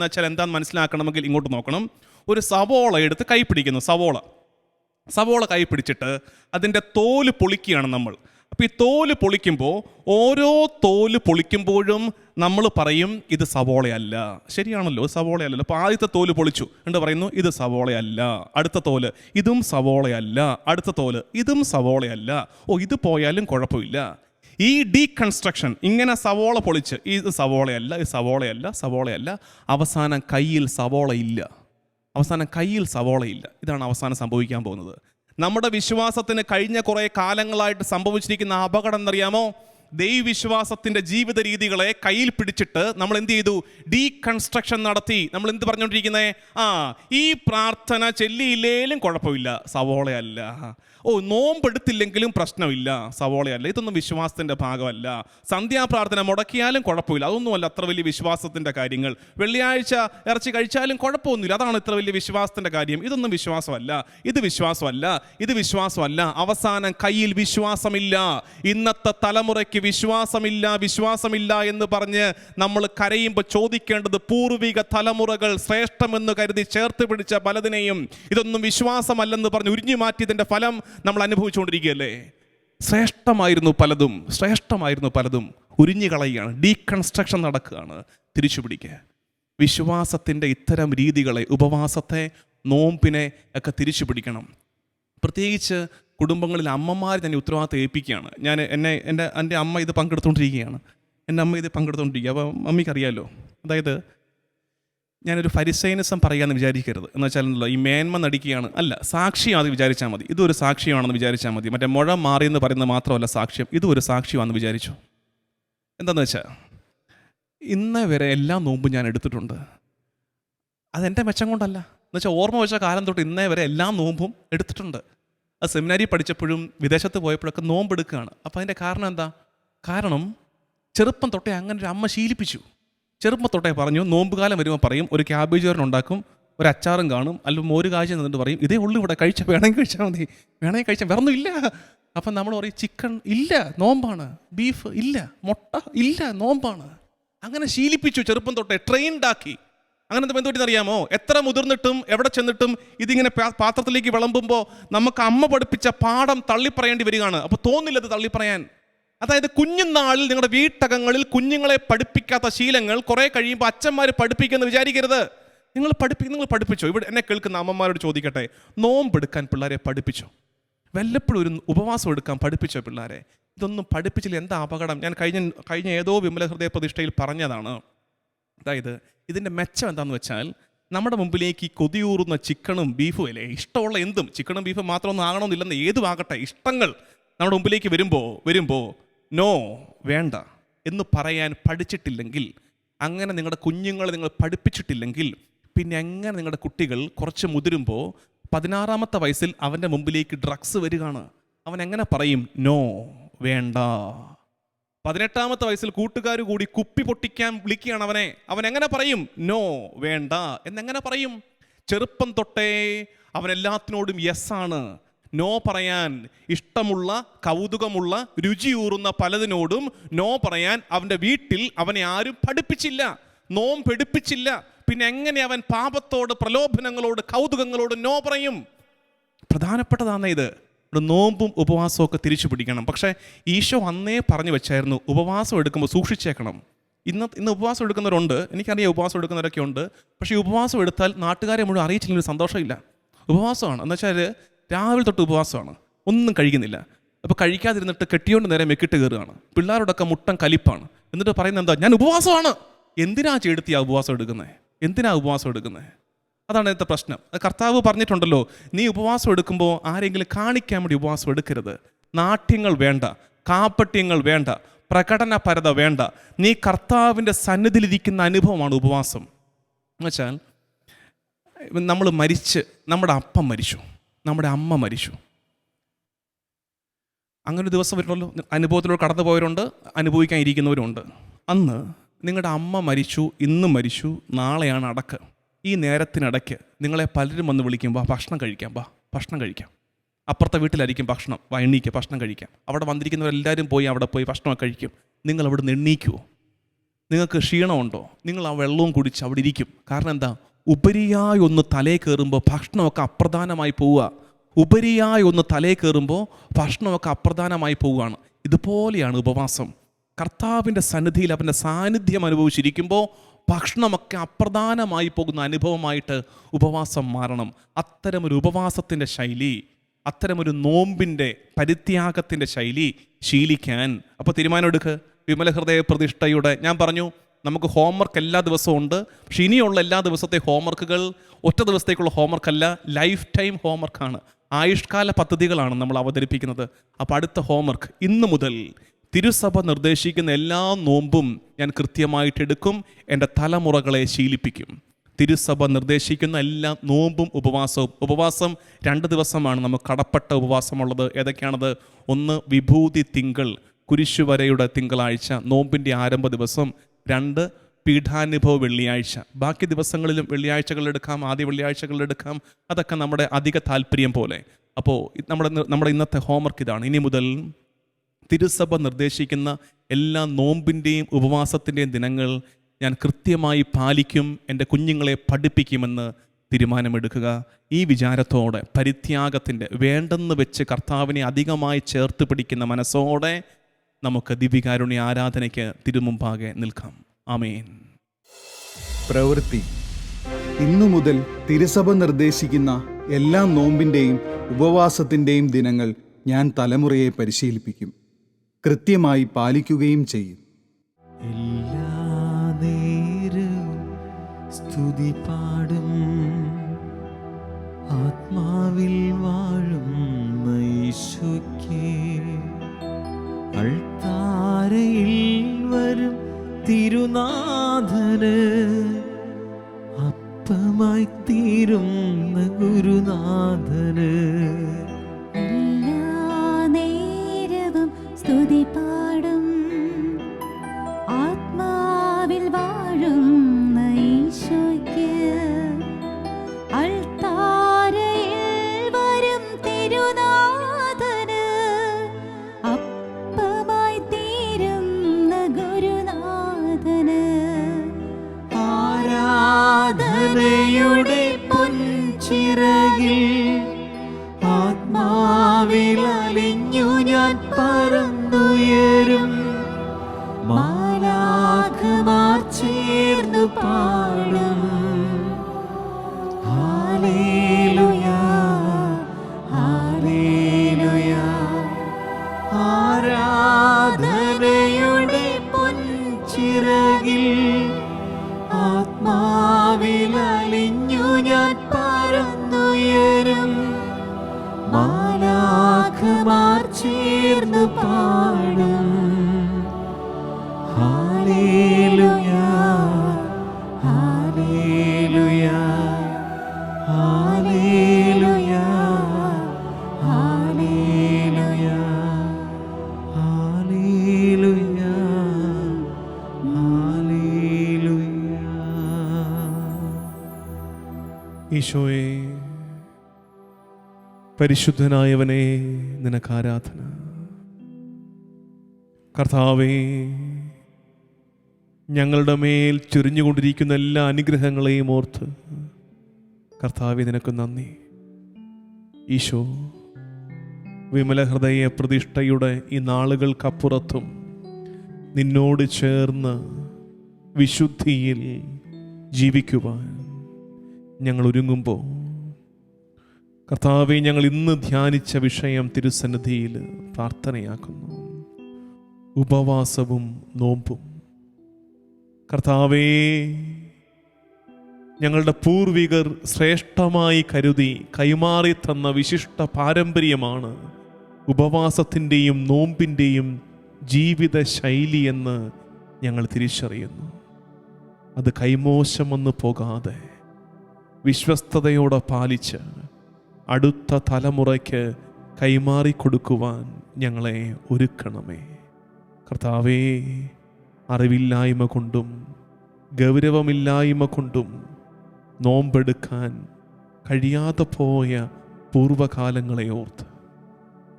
വെച്ചാൽ എന്താണെന്ന് മനസ്സിലാക്കണമെങ്കിൽ ഇങ്ങോട്ട് നോക്കണം. ഒരു സവോള എടുത്ത് കൈ പിടിക്കുന്നു. സവോള കൈ പിടിച്ചിട്ട് അതിൻ്റെ തോല് പൊളിക്കുകയാണ് നമ്മൾ. അപ്പോൾ ഈ തോല് പൊളിക്കുമ്പോൾ, ഓരോ തോല് പൊളിക്കുമ്പോഴും നമ്മൾ പറയും ഇത് സവോളയല്ല. ശരിയാണല്ലോ, സവോളയല്ലല്ലോ. അപ്പോൾ ആദ്യത്തെ തോല് പൊളിച്ചു എന്ന് പറയുന്നു, ഇത് സവോളയല്ല. അടുത്ത തോല്, ഇതും സവോളയല്ല. അടുത്ത തോല്, ഇതും സവോളയല്ല. ഇത് പോയാലും കുഴപ്പമില്ല. ഈ ഡീകൺസ്ട്രക്ഷൻ, ഇങ്ങനെ സവോള പൊളിച്ച് ഇത് സവോളയല്ല, അവസാനം കയ്യിൽ സവോളയില്ല. ഇതാണ് അവസാനം സംഭവിക്കാൻ പോകുന്നത്. നമ്മുടെ വിശ്വാസത്തിന് കഴിഞ്ഞ കുറേ കാലങ്ങളായിട്ട് സംഭവിച്ചിരിക്കുന്ന അപകടം എന്നറിയാമോ? ദൈവവിശ്വാസത്തിൻ്റെ ജീവിത രീതികളെ കയ്യിൽ പിടിച്ചിട്ട് നമ്മൾ എന്ത് ചെയ്തു? ഡീകൺസ്ട്രക്ഷൻ നടത്തി. നമ്മൾ എന്ത് പറഞ്ഞുകൊണ്ടിരിക്കുന്നത്? ഈ പ്രാർത്ഥന ചെല്ലിയില്ലേലും കുഴപ്പമില്ല, സവോളയല്ല. നോമ്പെടുത്തില്ലെങ്കിലും പ്രശ്നമില്ല, സവോളയല്ല. ഇതൊന്നും വിശ്വാസത്തിൻ്റെ ഭാഗമല്ല. സന്ധ്യാപ്രാർത്ഥന മുടക്കിയാലും കുഴപ്പമില്ല, അതൊന്നുമല്ല അത്ര വലിയ വിശ്വാസത്തിൻ്റെ കാര്യങ്ങൾ. വെള്ളിയാഴ്ച ഇറച്ചി കഴിച്ചാലും കുഴപ്പമൊന്നുമില്ല, അതാണ് ഇത്ര വലിയ വിശ്വാസത്തിൻ്റെ കാര്യം. ഇതൊന്നും വിശ്വാസമല്ല, ഇത് വിശ്വാസമല്ല, ഇത് വിശ്വാസമല്ല. അവസാനം കയ്യിൽ വിശ്വാസമില്ല. ഇന്നത്തെ തലമുറയ്ക്ക് വിശ്വാസമില്ല എന്ന് പറഞ്ഞ് നമ്മൾ കരയുമ്പോൾ ചോദിക്കേണ്ടത്, പൂർവിക തലമുറകൾ ശ്രേഷ്ഠമെന്ന് കരുതി ചേർത്ത് പിടിച്ച പലതിനെയും ഇതൊന്നും വിശ്വാസമല്ലെന്ന് പറഞ്ഞ് ഉരിഞ്ഞു മാറ്റിയതിൻ്റെ ഫലം നമ്മൾ അനുഭവിച്ചുകൊണ്ടിരിക്കുകയല്ലേ? ശ്രേഷ്ഠമായിരുന്നു പലതും ഉരിഞ്ഞു കളയുകയാണ്, ഡീകൺസ്ട്രക്ഷൻ നടക്കുകയാണ്. തിരിച്ചു പിടിക്കുക. വിശ്വാസത്തിൻ്റെ ഇത്തരം രീതികളെ, ഉപവാസത്തെ, നോമ്പിനെ ഒക്കെ തിരിച്ചു പിടിക്കണം. പ്രത്യേകിച്ച് കുടുംബങ്ങളിൽ അമ്മമാർ തന്നെ ഉത്തരവാദിത്തം ഏൽപ്പിക്കുകയാണ്. എൻ്റെ അമ്മ ഇത് പങ്കെടുത്തുകൊണ്ടിരിക്കുകയാണ്. അപ്പോൾ അമ്മയ്ക്കറിയാമല്ലോ. അതായത് ഞാനൊരു ഫരിസൈനിസം പറയാമെന്ന് വിചാരിക്കരുത്. എന്ന് വെച്ചാൽ ഈ മേന്മ നടിക്കുകയാണ്, അല്ല, സാക്ഷിയാണെന്ന് വിചാരിച്ചാൽ മതി. ഇതൊരു സാക്ഷ്യമാണെന്ന് വിചാരിച്ചാൽ മതി. മറ്റേ മുഴ മാറിയെന്ന് പറയുന്നത് മാത്രമല്ല സാക്ഷ്യം, ഇതും ഒരു സാക്ഷ്യമാണെന്ന് വിചാരിച്ചു. എന്താണെന്ന് വെച്ചാൽ ഇന്നേ വരെ എല്ലാ നോമ്പും ഞാൻ എടുത്തിട്ടുണ്ട്. അതെൻ്റെ മെച്ചം കൊണ്ടല്ല. എന്നുവെച്ചാൽ ഓർമ്മ വെച്ച കാലം തൊട്ട് ഇന്നേ വരെ എല്ലാ നോമ്പും എടുത്തിട്ടുണ്ട്. അത് സെമിനാരി പഠിച്ചപ്പോഴും വിദേശത്ത് പോയപ്പോഴൊക്കെ നോമ്പെടുക്കുകയാണ്. അപ്പോൾ അതിൻ്റെ കാരണം എന്താ? കാരണം ചെറുപ്പം തൊട്ടേ അങ്ങനെ ഒരു അമ്മ ശീലിപ്പിച്ചു. ചെറുപ്പം തൊട്ടേ പറഞ്ഞു, നോമ്പുകാലം വരുമ്പോൾ പറയും ഒരു ക്യാബേജ് തോരൻ ഉണ്ടാക്കും, ഒരു അച്ചാറും കാണും, അല്ലെങ്കിൽ മോര് കാഴ്ച നിന്നിട്ട് പറയും ഇതേ ഉള്ളു ഇവിടെ, വേണമെങ്കിൽ കഴിച്ചാൽ മതി, വേണമെങ്കിൽ കഴിച്ചാൽ വേറൊന്നും ഇല്ല. അപ്പം നമ്മൾ പറയും ചിക്കൻ ഇല്ല, നോമ്പാണ്, ബീഫ് ഇല്ല, മുട്ട ഇല്ല, നോമ്പാണ്. അങ്ങനെ ശീലിപ്പിച്ചു, ചെറുപ്പം തൊട്ടേ ട്രെയിൻഡാക്കി. അങ്ങനെ എന്തുപറ്റി അറിയാമോ? എത്ര മുതിർന്നിട്ടും എവിടെ ചെന്നിട്ടും ഇതിങ്ങനെ പാത്രത്തിലേക്ക് വിളമ്പുമ്പോൾ നമുക്ക് അമ്മ പഠിപ്പിച്ച പാഠം തള്ളിപ്പറയേണ്ടി വരികയാണ്. അപ്പോൾ തോന്നില്ലത് തള്ളിപ്പറയാൻ. അതായത് കുഞ്ഞുനാളിൽ നിങ്ങളുടെ വീട്ടകങ്ങളിൽ കുഞ്ഞുങ്ങളെ പഠിപ്പിക്കാത്ത ശീലങ്ങൾ കുറേ കഴിയുമ്പോൾ അച്ഛന്മാർ പഠിപ്പിക്കുമെന്ന് വിചാരിക്കരുത്. നിങ്ങൾ പഠിപ്പിച്ചോ? ഇവിടെ എന്നെ കേൾക്കുന്ന അമ്മമാരോട് ചോദിക്കട്ടെ, നോമ്പെടുക്കാൻ പിള്ളേരെ പഠിപ്പിച്ചോ? വല്ലപ്പോഴും ഒരു ഉപവാസം എടുക്കാൻ പഠിപ്പിച്ചോ പിള്ളേരെ? ഇതൊന്നും പഠിപ്പിച്ചില്ല, എന്താ അപകടം? ഞാൻ കഴിഞ്ഞ ഏതോ വിമല ഹൃദയ പ്രതിഷ്ഠയിൽ പറഞ്ഞതാണ്. അതായത് ഇതിൻ്റെ മെച്ചം എന്താണെന്ന് വെച്ചാൽ, നമ്മുടെ മുമ്പിലേക്ക് ഈ കൊതിയൂറുന്ന ചിക്കനും ബീഫും അല്ലേ, ഇഷ്ടമുള്ള എന്തും, ചിക്കനും ബീഫും മാത്രമൊന്നും ആകണമെന്നില്ലെന്ന്, ഏതും ആകട്ടെ, ഇഷ്ടങ്ങൾ നമ്മുടെ മുമ്പിലേക്ക് വരുമ്പോൾ നോ, വേണ്ട എന്ന് പറയാൻ പഠിച്ചിട്ടില്ലെങ്കിൽ, അങ്ങനെ നിങ്ങളുടെ കുഞ്ഞുങ്ങളെ നിങ്ങൾ പഠിപ്പിച്ചിട്ടില്ലെങ്കിൽ, പിന്നെ എങ്ങനെ നിങ്ങളുടെ കുട്ടികൾ കുറച്ച് മുതിരുമ്പോൾ 16-ാമത്തെ വയസ്സിൽ അവൻ്റെ മുമ്പിലേക്ക് ഡ്രഗ്സ് വരികയാണ്, അവൻ എങ്ങനെ പറയും നോ, വേണ്ട? 18-ാമത്തെ വയസ്സിൽ കൂട്ടുകാർ കൂടി കുപ്പി പൊട്ടിക്കാൻ വിളിക്കുകയാണ് അവൻ എങ്ങനെ പറയും നോ, വേണ്ട എന്നെങ്ങനെ പറയും? ചെറുപ്പം തൊട്ടേ അവൻ എല്ലാത്തിനോടും യെസ് ആണ്. നോ പറയാൻ ഇഷ്ടമുള്ള, കൗതുകമുള്ള, രുചിയൂറുന്ന പലതിനോടും നോ പറയാൻ അവൻ്റെ വീട്ടിൽ അവനെ ആരും പഠിപ്പിച്ചില്ല, നോമ്പെടുപ്പിച്ചില്ല. പിന്നെ എങ്ങനെ അവൻ പാപത്തോട്, പ്രലോഭനങ്ങളോട്, കൗതുകങ്ങളോട് നോ പറയും? പ്രധാനപ്പെട്ടതാണ് ഇത്. നോമ്പും ഉപവാസവും ഒക്കെ തിരിച്ചു പിടിക്കണം. പക്ഷേ ഈശോ അന്നേ പറഞ്ഞു വെച്ചായിരുന്നു, ഉപവാസം എടുക്കുമ്പോൾ സൂക്ഷിച്ചേക്കണം. ഇന്ന് ഉപവാസം എടുക്കുന്നവരുണ്ട്, എനിക്കറിയാം ഉപവാസം എടുക്കുന്നവരൊക്കെ ഉണ്ട്. പക്ഷേ ഈ ഉപവാസം എടുത്താൽ നാട്ടുകാരെ മുഴുവൻ അറിയിച്ചില്ലെങ്കിൽ സന്തോഷമില്ല. ഉപവാസമാണ് എന്ന് വെച്ചാൽ രാവിലെ തൊട്ട് ഉപവാസമാണ്, ഒന്നും കഴിക്കുന്നില്ല. അപ്പോൾ കഴിക്കാതിരുന്നിട്ട് കെട്ടിയോണ്ട് നേരെ മെക്കിട്ട് കയറുകയാണ്. പിള്ളേരോടൊക്കെ മുട്ടൻ കലിപ്പാണ്. എന്നിട്ട് പറയുന്നത് എന്താ, ഞാൻ ഉപവാസമാണ്. എന്തിനാ ചേടുത്തി ആ ഉപവാസം എടുക്കുന്നത്? അതാണ് ഇന്നത്തെ പ്രശ്നം. കർത്താവ് പറഞ്ഞിട്ടുണ്ടല്ലോ, നീ ഉപവാസം എടുക്കുമ്പോൾ ആരെങ്കിലും കാണിക്കാൻ വേണ്ടി ഉപവാസം എടുക്കരുത്. നാട്യങ്ങൾ വേണ്ട, കാപ്പട്യങ്ങൾ വേണ്ട, പ്രകടനപരത വേണ്ട. നീ കർത്താവിൻ്റെ സന്നിധിയിലിരിക്കുന്ന അനുഭവമാണ് ഉപവാസം. എന്നുവെച്ചാൽ നമ്മൾ മരിച്ച്, നമ്മുടെ അപ്പം മരിച്ചു, നമ്മുടെ അമ്മ മരിച്ചു, അങ്ങനെ ഒരു ദിവസം വരുമല്ലോ. അനുഭവത്തിലൂടെ കടന്നു പോയവരുണ്ട്, അനുഭവിക്കാൻ ഇരിക്കുന്നവരുണ്ട്. അന്ന് നിങ്ങളുടെ അമ്മ മരിച്ചു, ഇന്നും മരിച്ചു, നാളെയാണ് അടക്ക്. ഈ നേരത്തിനിടയ്ക്ക് നിങ്ങളെ പലരും വന്ന് വിളിക്കുമ്പോൾ ഭക്ഷണം കഴിക്കാം. അപ്പുറത്തെ വീട്ടിലായിരിക്കും ഭക്ഷണം, എണ്ണീക്കുക, ഭക്ഷണം കഴിക്കാം. അവിടെ വന്നിരിക്കുന്നവരെല്ലാവരും പോയി അവിടെ പോയി ഭക്ഷണം കഴിക്കും. നിങ്ങൾ അവിടെ നിന്ന് എണ്ണീക്കുമോ? നിങ്ങൾക്ക് ക്ഷീണമുണ്ടോ? നിങ്ങൾ ആ വെള്ളവും കുടിച്ച് അവിടെ ഇരിക്കും. കാരണം എന്താ? ഉപരിയായി ഒന്ന് തലേ കയറുമ്പോൾ ഭക്ഷണമൊക്കെ അപ്രധാനമായി പോവുകയാണ്. ഇതുപോലെയാണ് ഉപവാസം. കർത്താവിൻ്റെ സന്നിധിയിൽ അവൻ്റെ സാന്നിധ്യം അനുഭവിച്ചിരിക്കുമ്പോൾ ഭക്ഷണമൊക്കെ അപ്രധാനമായി പോകുന്ന അനുഭവമായിട്ട് ഉപവാസം മാറണം. അത്തരമൊരു ഉപവാസത്തിൻ്റെ ശൈലി, അത്തരമൊരു നോമ്പിൻ്റെ പരിത്യാഗത്തിൻ്റെ ശൈലി ശീലിക്കാൻ അപ്പോൾ തീരുമാനമെടുക്കുക. വിമല ഹൃദയ പ്രതിഷ്ഠയുടെ ഞാൻ പറഞ്ഞു, നമുക്ക് ഹോംവർക്ക് എല്ലാ ദിവസവും ഉണ്ട്. പക്ഷെ ഇനിയുള്ള എല്ലാ ദിവസത്തെ ഹോംവർക്കുകൾ ഒറ്റ ദിവസത്തേക്കുള്ള ഹോംവർക്കല്ല, ലൈഫ് ടൈം ഹോംവർക്കാണ്. ആയുഷ്കാല പദ്ധതികളാണ് നമ്മൾ അവതരിപ്പിക്കുന്നത്. അപ്പോൾ അടുത്ത ഹോംവർക്ക് ഇന്ന് മുതൽ തിരുസഭ നിർദ്ദേശിക്കുന്ന എല്ലാ നോമ്പും ഞാൻ കൃത്യമായിട്ടെടുക്കും, എൻ്റെ തലമുറകളെ ശീലിപ്പിക്കും. തിരുസഭ നിർദ്ദേശിക്കുന്ന എല്ലാ നോമ്പും ഉപവാസവും. ഉപവാസം 2 ദിവസമാണ് നമുക്ക് കടപ്പെട്ട ഉപവാസമുള്ളത്. ഏതൊക്കെയാണത്? 1 വിഭൂതി തിങ്കൾ, കുരിശുവരയുടെ തിങ്കളാഴ്ച, നോമ്പിൻ്റെ ആരംഭ ദിവസം. 2 പീഠാനുഭവ വെള്ളിയാഴ്ച. ബാക്കി ദിവസങ്ങളിലും വെള്ളിയാഴ്ചകളെടുക്കാം, ആദ്യ വെള്ളിയാഴ്ചകളെടുക്കാം. അതൊക്കെ നമ്മുടെ അധിക താല്പര്യം പോലെ. അപ്പോൾ നമ്മുടെ ഇന്നത്തെ ഹോംവർക്ക് ഇതാണ്. ഇനി മുതൽ തിരുസഭ നിർദ്ദേശിക്കുന്ന എല്ലാ നോമ്പിൻ്റെയും ഉപവാസത്തിൻ്റെയും ദിനങ്ങൾ ഞാൻ കൃത്യമായി പാലിക്കും, എൻ്റെ കുഞ്ഞുങ്ങളെ പഠിപ്പിക്കുമെന്ന് തീരുമാനമെടുക്കുക. ഈ വിചാരത്തോടെ, പരിത്യാഗത്തിൻ്റെ, വേണ്ടെന്ന് വെച്ച് കർത്താവിനെ അധികമായി ചേർത്ത് പിടിക്കുന്ന മനസ്സോടെ നമുക്ക് ദിവ്യകാരുണ്യ ആരാധനയ്ക്ക് തിരുമുമ്പാകെ നിൽക്കാം. ആമേൻ. പ്രവൃത്തി. ഇന്നു മുതൽ തിരുസഭ നിർദ്ദേശിക്കുന്ന എല്ലാ നോമ്പിൻ്റെയും ഉപവാസത്തിൻ്റെയും ദിനങ്ങൾ ഞാൻ തലമുറയെ പരിശീലിപ്പിക്കും, കൃത്യമായി പാലിക്കുകയും ചെയ്യും. എല്ലാ നേരവും സ്തുതി പാടും, ആത്മാവിൽ വാഴും ഈശോയ്ക്ക്. അൾത്താരയിൽ വരും തിരുനാഥന്, അപ്പമായി തീരുന്ന ഗുരുനാഥന്. എല്ലാ നേരവും സ്തുതി പാടും, ആത്മാവിൽ വാഴുന്ന ഈശോയ്ക്ക്. അൾത്താരയിൽ വരും തിരുനാഥന്, അപ്പമായി തീരുന്ന ഗുരുനാഥന്. ആരാധനയുടെ പൊൻചിറകിൽ ആത്മാവിൽ അലിഞ്ഞു ഞാൻ പറന്നുയരും, മാലാഖമാർ ചേർന്നു പാടും. ഹല്ലേലൂയാ, ഹല്ലേലൂയാ. ആരാധനയുടെ പൊൻചിറകിൽ ആത്മാവിൽ അലിഞ്ഞു ഞാൻ പറന്നുയരും, മാലാഖമാർ ചേർന്നു പാടും. ഹല്ലേലൂയാ, ഹല്ലേലൂയാ, ഹല്ലേലൂയാ, ഹല്ലേലൂയാ, ഹല്ലേലൂയാ, ഹല്ലേലൂയാ. ഈശോയെ, പരിശുദ്ധനായവനെ, നിനക്ക് ആരാധന. കർത്താവേ, ഞങ്ങളുടെ മേൽ ചൊരിഞ്ഞുകൊണ്ടിരിക്കുന്ന എല്ലാ അനുഗ്രഹങ്ങളെയും ഓർത്ത് കർത്താവേ നിനക്ക് നന്ദി. ഈശോ, വിമല ഹൃദയ പ്രതിഷ്ഠയുടെ ഈ നാളുകൾക്കപ്പുറത്തും നിന്നോട് ചേർന്ന് വിശുദ്ധിയിൽ ജീവിക്കുവാൻ ഞങ്ങൾ ഒരുങ്ങുമ്പോൾ കർത്താവെ, ഞങ്ങൾ ഇന്ന് ധ്യാനിച്ച വിഷയം തിരുസന്നിധിയിൽ പ്രാർത്ഥനയാക്കുന്നു. ഉപവാസവും നോമ്പും. കർത്താവേ, ഞങ്ങളുടെ പൂർവികർ ശ്രേഷ്ഠമായി കരുതി കൈമാറി തന്ന വിശിഷ്ട പാരമ്പര്യമാണ് ഉപവാസത്തിൻ്റെയും നോമ്പിൻ്റെയും ജീവിത ശൈലിയെന്ന് ഞങ്ങൾ തിരിച്ചറിയുന്നു. അത് കൈമോശമെന്ന് പോകാതെ വിശ്വസ്തയോടെ പാലിച്ച് അടുത്ത തലമുറയ്ക്ക് കൈമാറിക്കൊടുക്കുവാൻ ഞങ്ങളെ ഒരുക്കണമേ. കർത്താവേ, അറിവില്ലായ്മ കൊണ്ടും ഗൗരവമില്ലായ്മ കൊണ്ടും നോമ്പെടുക്കാൻ കഴിയാതെ പോയ പൂർവകാലങ്ങളെ ഓർത്ത്,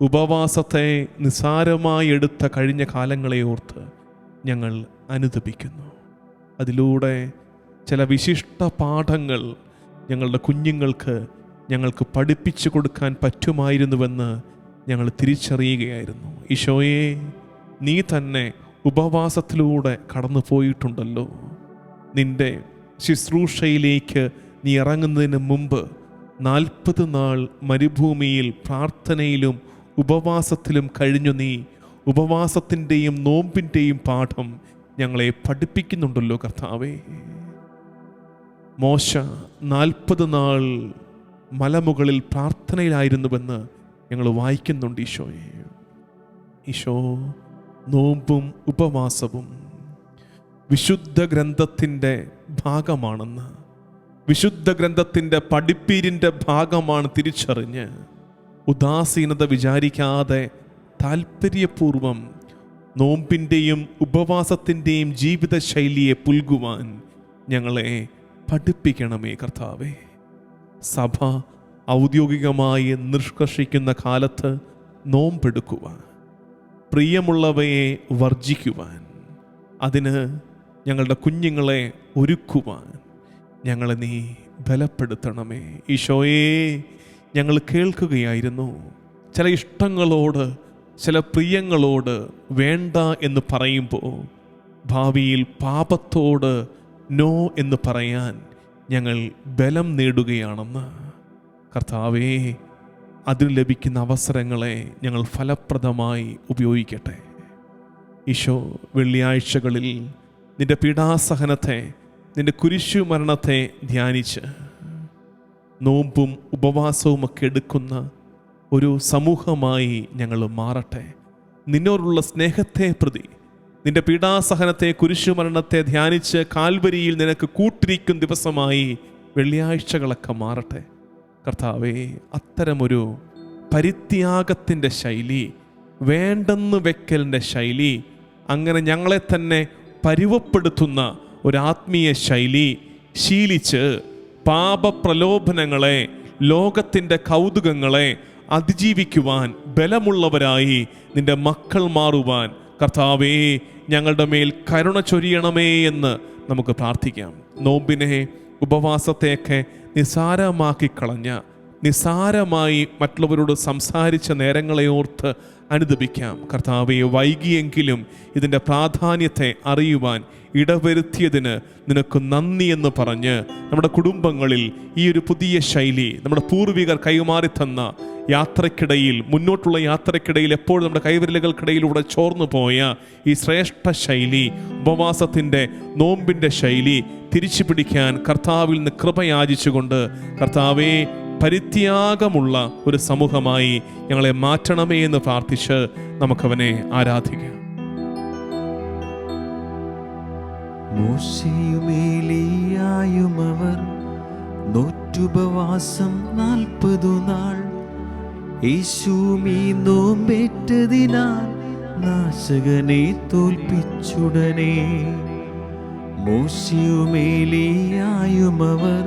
ഉപവാസത്തെ നിസ്സാരമായി എടുത്ത കഴിഞ്ഞ കാലങ്ങളെ ഓർത്ത് ഞങ്ങൾ അനുതപിക്കുന്നു. അതിലൂടെ ചില വിശിഷ്ട പാഠങ്ങൾ ഞങ്ങളുടെ കുഞ്ഞുങ്ങൾക്ക് ഞങ്ങൾക്ക് പഠിപ്പിച്ചു കൊടുക്കാൻ പറ്റുമായിരുന്നുവെന്ന് ഞങ്ങൾ തിരിച്ചറിയുകയായിരുന്നു. ഈശോയെ, നീ തന്നെ ഉപവാസത്തിലൂടെ കടന്നു പോയിട്ടുണ്ടല്ലോ. നിൻ്റെ ശുശ്രൂഷയിലേക്ക് നീ ഇറങ്ങുന്നതിന് മുമ്പ് 40 നാൾ മരുഭൂമിയിൽ പ്രാർത്ഥനയിലും ഉപവാസത്തിലും കഴിഞ്ഞു. നീ ഉപവാസത്തിൻ്റെയും നോമ്പിൻ്റെയും പാഠം ഞങ്ങളെ പഠിപ്പിക്കുന്നുണ്ടല്ലോ കർത്താവേ. മോശ 40 നാൾ മലമുകളിൽ പ്രാർത്ഥനയിലായിരുന്നുവെന്ന് ഞങ്ങൾ വായിക്കുന്നുണ്ട്. ഈശോയെ, ഈശോ, നോമ്പും ഉപവാസവും വിശുദ്ധ ഗ്രന്ഥത്തിൻ്റെ ഭാഗമാണെന്ന്, വിശുദ്ധ ഗ്രന്ഥത്തിൻ്റെ പഠിപ്പീരിൻ്റെ ഭാഗമാണ് തിരിച്ചറിഞ്ഞ് ഉദാസീനത വിചാരിക്കാതെ താല്പര്യപൂർവം നോമ്പിൻ്റെയും ഉപവാസത്തിൻ്റെയും ജീവിതശൈലിയെ പുൽകുവാൻ ഞങ്ങളെ പഠിപ്പിക്കണമേ കർത്താവേ. സഭ ഔദ്യോഗികമായി നിഷ്കർഷിക്കുന്ന കാലത്ത് നോമ്പെടുക്കുവാൻ, പ്രിയമുള്ളവയെ വർജിക്കുവാൻ, അതിന് ഞങ്ങളുടെ കുഞ്ഞുങ്ങളെ ഒരുക്കുവാൻ ഞങ്ങളെ നീ ബലപ്പെടുത്തണമേ. ഈശോയെ, ഞങ്ങൾ കേൾക്കുകയായിരുന്നു, ചില ഇഷ്ടങ്ങളോട്, ചില പ്രിയങ്ങളോട് വേണ്ട എന്ന് പറയുമ്പോൾ ഭാവിയിൽ പാപത്തോട് നോ എന്ന് പറയാൻ ഞങ്ങൾ ബലം നേടുകയാണെന്ന്. കർത്താവേ, അതിന് ലഭിക്കുന്ന അവസരങ്ങളെ ഞങ്ങൾ ഫലപ്രദമായി ഉപയോഗിക്കട്ടെ. ഈശോ, വെള്ളിയാഴ്ചകളിൽ നിന്റെ പീഡാസഹനത്തെ, നിന്റെ കുരിശു മരണത്തെ ധ്യാനിച്ച് നോമ്പും ഉപവാസവുമൊക്കെ എടുക്കുന്ന ഒരു സമൂഹമായി ഞങ്ങൾ മാറട്ടെ. നിന്നോടുള്ള സ്നേഹത്തെ പ്രതി, നിന്റെ പീഡാസഹനത്തെ, കുരിശുമരണത്തെ ധ്യാനിച്ച് കാൽവരിയിൽ നിനക്ക് കൂട്ടിരിക്കും ദിവസമായി വെള്ളിയാഴ്ചകളൊക്കെ മാറട്ടെ. കർത്താവേ, അത്തരമൊരു പരിത്യാഗത്തിൻ്റെ ശൈലി, വേണ്ടെന്ന് വെക്കലിൻ്റെ ശൈലി, അങ്ങനെ ഞങ്ങളെ തന്നെ പരുവപ്പെടുത്തുന്ന ഒരാത്മീയ ശൈലി ശീലിച്ച് പാപപ്രലോഭനങ്ങളെ, ലോകത്തിൻ്റെ കൗതുകങ്ങളെ അതിജീവിക്കുവാൻ ബലമുള്ളവരായി നിന്റെ മക്കൾ മാറുവാൻ കർത്താവേ, ഞങ്ങളുടെ മേൽ കരുണ ചൊരിയണമേ എന്ന് നമുക്ക് പ്രാർത്ഥിക്കാം. നോമ്പിനെ, ഉപവാസത്തെയൊക്കെ നിസാരമാക്കി കളഞ്ഞ, നിസാരമായി മറ്റുള്ളവരോട് സംസാരിച്ച നേരങ്ങളെ ഓർത്ത് അനുദപിക്കാം. കർത്താവെ, വൈകിയെങ്കിലും ഇതിൻ്റെ പ്രാധാന്യത്തെ അറിയുവാൻ ഇടവരുത്തിയതിന് നിനക്ക് നന്ദി എന്ന് പറഞ്ഞ് നമ്മുടെ കുടുംബങ്ങളിൽ ഈ ഒരു പുതിയ ശൈലി, നമ്മുടെ പൂർവികർ കൈമാറി തന്ന യാത്രക്കിടയിൽ, മുന്നോട്ടുള്ള യാത്രക്കിടയിൽ എപ്പോഴും നമ്മുടെ കൈവിരലുകൾക്കിടയിലൂടെ ചോർന്നു പോയ ഈ ശ്രേഷ്ഠ ശൈലി, ഉപവാസത്തിൻ്റെ, നോമ്പിൻ്റെ ശൈലി തിരിച്ചു പിടിക്കാൻ കർത്താവിൽ നിന്ന് കൃപയാചിച്ചുകൊണ്ട്, കർത്താവേ, പരിത്യാഗമുള്ള ഒരു സമൂഹമായി ഞങ്ങളെ മാറ്റണമേ എന്ന് പ്രാർത്ഥിച്ച് നമുക്കവനെ ആരാധിക്കാം. മോശയും ഏലിയായും അവർ നോറ്റുപവാസം 40 നാൾ. യേശുവും ഈ നോമ്പേറ്റതിനാൽ നാശകനെ തോൽപ്പിച്ചുടനെ. മോശയും ഏലിയായും അവർ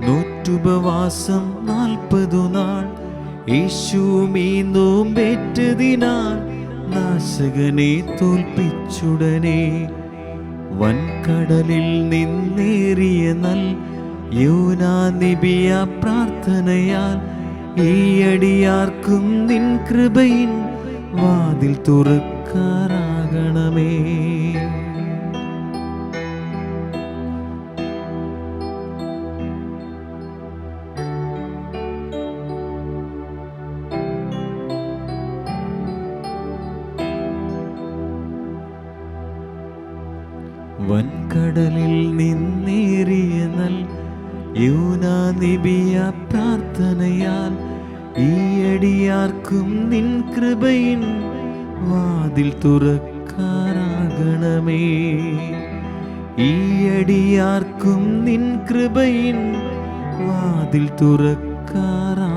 നോറ്റുപവാസം 40 നാൾ. യേശുവും ഈ നോമ്പേറ്റതിനാൽ നാശകനെ തോൽപ്പിച്ചുടനെ. വൻകടലിൽ നിന്നേറിയ നൽ യോനാ നബിയ പ്രാർത്ഥനയാൽ ഈ അടിയാർക്കും നിൻ കൃപയിൻ വാതിൽ തുറക്കാറാകണമേ. വൻകടലിൽ നിന്നേറിയ നൽ യോനാ നബിയ പ്രാർത്ഥനയാൽ ഈ അടിയാർക്കും നിൻ കൃപയിൻ വാതിൽ തുറക്കാറാകണമേ. ഈ അടിയാർക്കും നിൻ കൃപയിൻ വാതിൽ തുറക്കാറാകണമേ.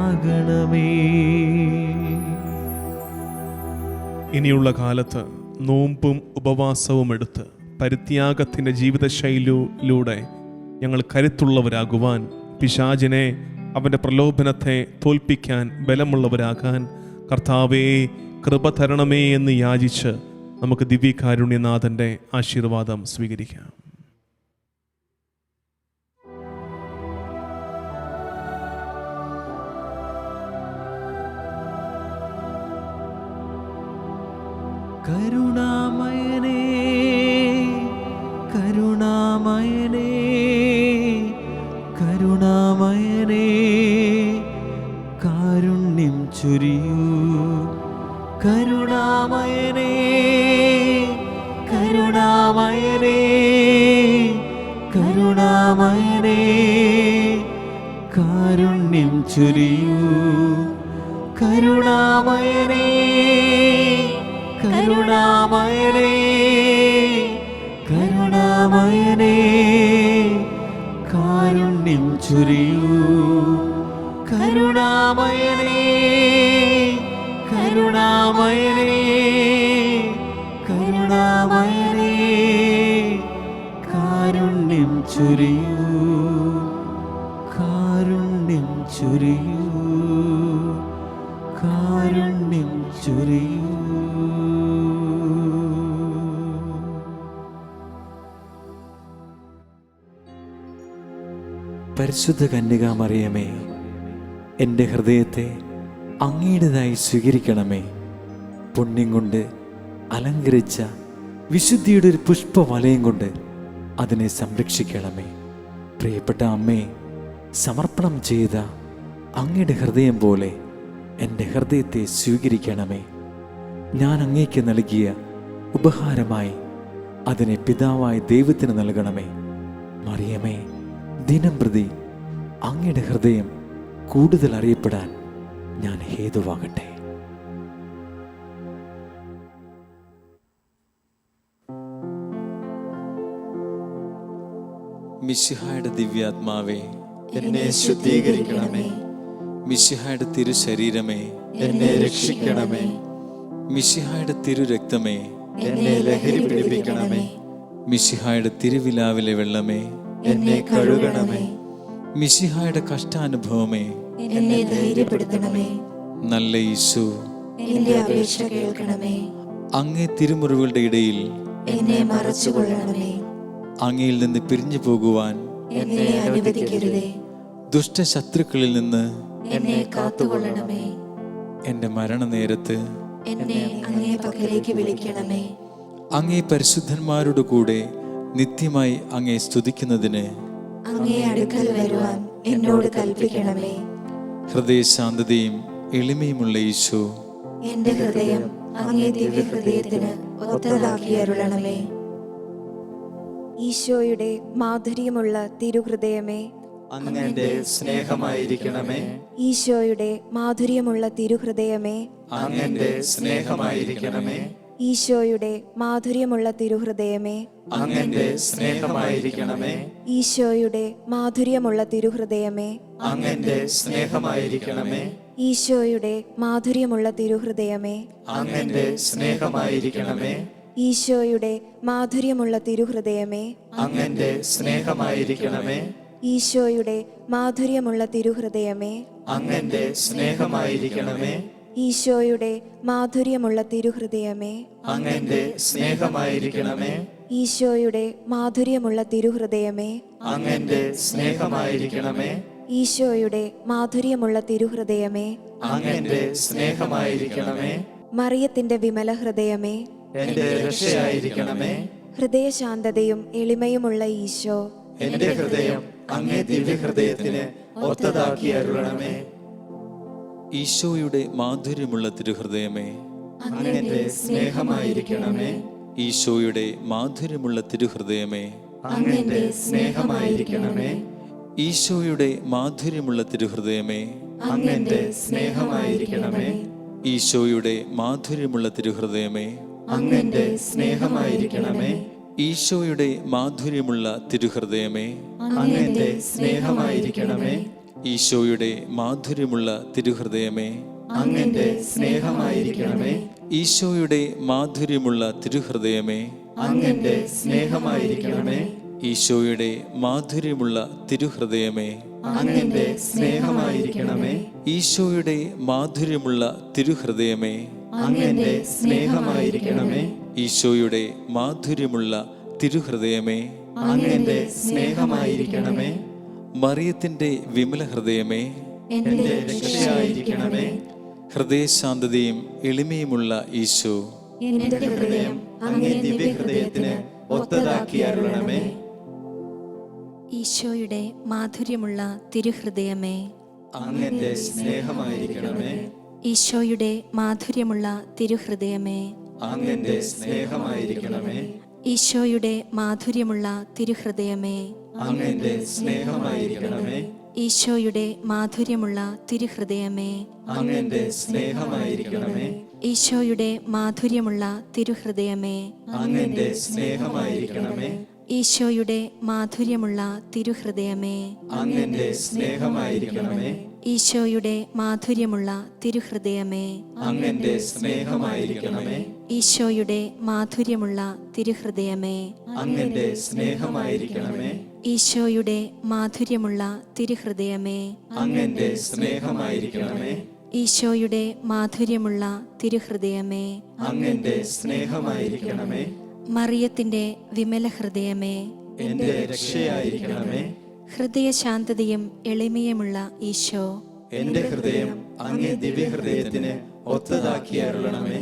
ഇനിയുള്ള കാലത്ത് നോമ്പും ഉപവാസവും എടുത്ത് പരിത്യാഗത്തിൻ്റെ ജീവിതശൈലിയിലൂടെ ഞങ്ങൾ കരുത്തുള്ളവരാകുവാൻ, പിശാചിനെ, അവൻ്റെ പ്രലോഭനത്തെ തോൽപ്പിക്കാൻ ബലമുള്ളവരാകാൻ കർത്താവേ, കൃപ തരണമേ എന്ന് യാചിച്ച് നമുക്ക് ദിവ്യകാരുണ്യനാഥൻ്റെ ആശീർവാദം സ്വീകരിക്കാം. കരുണാമയനേ, കരുണാമയനേ, കരുണാമയനേ, കാരുണ്യം ചൊരിയൂ. കരുണാമയനേ, കരുണാമയനേ, കരുണാമയനേ, കാരുണ്യം ചൊരിയൂ. കരുണാമയനേ, കരുണാമയനേ കരുണാമയനേ കാരുണ്യം ചൊരിയൂ കരുണാമയനേ കരുണാമയനേ കരുണാമയനേ കാരുണ്യം ചൊരിയൂ കാരുണ്യം ചൊരിയൂ കാരുണ്യം ചൊരിയൂ. പരിശുദ്ധ കന്യകാമറിയമേ, എൻ്റെ ഹൃദയത്തെ അങ്ങയുടേതായി സ്വീകരിക്കണമേ. പുണ്യം കൊണ്ട് അലങ്കരിച്ച വിശുദ്ധിയുടെ ഒരു പുഷ്പവലയം കൊണ്ട് അതിനെ സംരക്ഷിക്കണമേ. പ്രിയപ്പെട്ട അമ്മേ, സമർപ്പണം ചെയ്ത അങ്ങയുടെ ഹൃദയം പോലെ എൻ്റെ ഹൃദയത്തെ സ്വീകരിക്കണമേ. ഞാൻ അങ്ങേക്ക് നൽകിയ ഉപഹാരമായി അതിനെ പിതാവായ ദൈവത്തിന് നൽകണമേ. മറിയമേ, ദിനംപ്രതി അങ്ങയുടെ ഹൃദയം കൂടുതൽ അറിയപ്പെടാൻ ഞാൻ ഹേതുവാകട്ടെ. മിശിഹായുടെ ദിവ്യാത്മാവേ, എന്നെ ശുദ്ധീകരിക്കണമേ. മിശിഹായുടെ തിരുശരീരമേ, എന്നെ രക്ഷിക്കണമേ. മിശിഹായുടെ തിരുരക്തമേ, എന്നെ ലഹരി പിടിപ്പിക്കണമേ. മിശിഹായുടെ തിരുവിലാവിലെ വെള്ളമേ, എന്നെ കഴുകണമേ. മിശിഹായുടെ കഷ്ടാനുഭവമേ, എന്നെ ധൈര്യപ്പെടുത്തണമേ. നല്ല യേശു, എന്റെ അപേക്ഷ കേൾക്കണമേ. അങ്ങേ തിരുമുറിവുകളുടെ ഇടയിൽ എന്നെ മറച്ചുകൊള്ളണമേ. അങ്ങയിൽ നിന്ന് പിരിഞ്ഞു പോകുവാൻ എന്നെ അനുവദിക്കരുതേ. ദുഷ്ടശത്രുക്കളിൽ നിന്ന് എന്നെ കാത്തുകൊള്ളണമേ. എൻ്റെ മരണനേരത്ത് എന്നെ അങ്ങേ പക്കലേക്ക് വിളിക്കണമേ. അങ്ങേ പരിശുദ്ധന്മാരുടെ കൂടെ നിത്യമായി അങ്ങേ സ്തുതിക്കുന്നതിന് അങ്ങേ അടുക്കൽ വരുവാൻ എന്നോട് കൽപ്പിക്കണമേ. ഹൃദയശാന്തതയും എളിമയുമുള്ള ഈശോ, എന്റെ ഹൃദയം അങ്ങേ ദിവ്യ ഹൃദയത്തിന് ഒത്തതാക്കി അരുളണമേ. ഈശോയുടെ മാധുര്യമുള്ള തിരുഹൃദയമേ, അങ്ങന്റെ സ്നേഹമായിരിക്കണമേ. ഈശോയുടെ മാധുര്യമുള്ള തിരുഹൃദയമേ, അങ്ങന്റെ സ്നേഹമായിരിക്കണമേ. ഈശോയുടെ മാധുര്യമുള്ള തിരുഹൃദയമേ, അങ്ങന്റെ സ്നേഹമായിരിക്കണമേ. ഈശോയുടെ മാധുര്യമുള്ള തിരുഹൃദയമേ, അങ്ങന്റെ സ്നേഹമായിരിക്കണമേ. ഈശോയുടെ മാധുര്യമുള്ള തിരുഹൃദയമേ, അങ്ങന്റെ സ്നേഹമായിരിക്കണമേ. ഈശോയുടെ മാധുര്യമുള്ള തിരുഹൃദയമേ, അങ്ങന്റെ സ്നേഹമായിരിക്കണമേ. ഈശോയുടെ മാധുര്യമുള്ള തിരുഹൃദയമേ, അങ്ങന്റെ സ്നേഹമായിരിക്കണമേ. ഈശോയുടെ മാധുര്യമുള്ള തിരുഹൃദയമേ, അങ്ങന്റെ സ്നേഹമായിരിക്കണമേ. ഈശോയുടെ മാധുര്യമുള്ള തിരുഹൃദയമേ, അങ്ങന്റെ സ്നേഹമായിരിക്കണമേ. ഈശോയുടെ മാധുര്യമുള്ള തിരുഹൃദയമേ, അങ്ങന്റെ സ്നേഹമായിരിക്കണമേ. മറിയത്തിന്റെ വിമല ഹൃദയമേ, എന്റെ രക്ഷയായിരിക്കണമേ. ഹൃദയശാന്തതയും എളിമയുമുള്ള ഈശോ, എന്റെ ഹൃദയം അങ്ങേ ദിവ്യഹൃദയത്തിന് ഒത്തതാക്കി അരുളണമേ. ഈശോയുടെ മാധുര്യമുള്ള തിരുഹൃദയമേ, അങ്ങന്റെ സ്നേഹമായിരിക്കണമേ. ഈശോയുടെ മാധുര്യമുള്ള തിരുഹൃദയമേ, അങ്ങന്റെ സ്നേഹമായിരിക്കണമേ. ഈശോയുടെ മാധുര്യമുള്ള തിരുഹൃദയമേ, അങ്ങന്റെ സ്നേഹമായിരിക്കണമേ. ഈശോയുടെ മാധുര്യമുള്ള തിരുഹൃദയമേ, അങ്ങന്റെ സ്നേഹമായിരിക്കണമേ. ഈശോയുടെ മാധുര്യമുള്ള തിരുഹൃദയമേ, അങ്ങന്റെ സ്നേഹമായിരിക്കണമേ. ഈശോയുടെ മാധുര്യമുള്ള തിരുഹൃദയമേ, അങ്ങന്റെ സ്നേഹമായിരിക്കണമേ. ഈശോയുടെ മാധുര്യമുള്ള തിരുഹൃദയമേ, അങ്ങന്റെ സ്നേഹമായിരിക്കണമേ. ഈശോയുടെ മാധുര്യമുള്ള തിരുഹൃദയമേ, അങ്ങന്റെ സ്നേഹമായിരിക്കണമേ. ഈശോയുടെ മാധുര്യമുള്ള തിരുഹൃദയമേ, അങ്ങന്റെ സ്നേഹമായിരിക്കണമേ. ഈശോയുടെ മാധുര്യമുള്ള തിരുഹൃദയമേ, അങ്ങന്റെ സ്നേഹമായിരിക്കണമേ. മറിയത്തിന്റെ വിമല ഹൃദയമേ, എന്റെ രക്ഷയായിരിക്കണമേ. ഹൃദയശാന്തതയും എളിമയുമുള്ള ഈശോ, എന്റെ ഹൃദയം അങ്ങേ ദിവ്യഹൃദയത്തിന് ഒത്തതാക്കി അരുളണമേ. ഈശോയുടെ മാധുര്യമുള്ള തിരുഹൃദയമേ, അങ്ങന്റെ സ്നേഹമായിരിക്കണമേ. ഈശോയുടെ മാധുര്യമുള്ള തിരുഹൃദയമേ, അങ്ങന്റെ സ്നേഹമായിരിക്കണമേ. ഈശോയുടെ മാധുര്യമുള്ള തിരുഹൃദയമേ, അങ്ങന്റെ സ്നേഹമായിരിക്കണമേ. ഈശോയുടെ മാധുര്യമുള്ള തിരുഹൃദയമേ, അങ്ങന്റെ സ്നേഹമായിരിക്കണമേ. ഈശോയുടെ മാധുര്യമുള്ള തിരുഹൃദയമേ, അങ്ങന്റെ സ്നേഹമായിരിക്കണമേ. ഈശോയുടെ മാധുര്യമുള്ള തിരുഹൃദയമേ, അങ്ങന്റെ സ്നേഹമായിരിക്കണമേ. ഈശോയുടെ മാധുര്യമുള്ള തിരുഹൃദയമേ, അങ്ങന്റെ സ്നേഹമായിരിക്കണമേ. ഈശോയുടെ മാധുര്യമുള്ള തിരുഹൃദയമേ, അങ്ങന്റെ സ്നേഹമായിരിക്കണമേ. ഈശോയുടെ മാധുര്യമുള്ള തിരുഹൃദയമേ, അങ്ങന്റെ സ്നേഹമായിരിക്കണമേ. ഈശോയുടെ മാധുര്യമുള്ള തിരുഹൃദയമേ, അങ്ങന്റെ സ്നേഹമായിരിക്കണമേ. മറിയത്തിന്റെ വിമല ഹൃദയമേ, എന്റെ രക്ഷയായിരിക്കണമേ. ഹൃദയശാന്തതയും എളിമയുമുള്ള ഈശോ, എന്റെ ഹൃദയം അങ്ങേ ദിവ്യഹൃദയത്തിന് ഒത്തതാക്കി അരുളണമേ.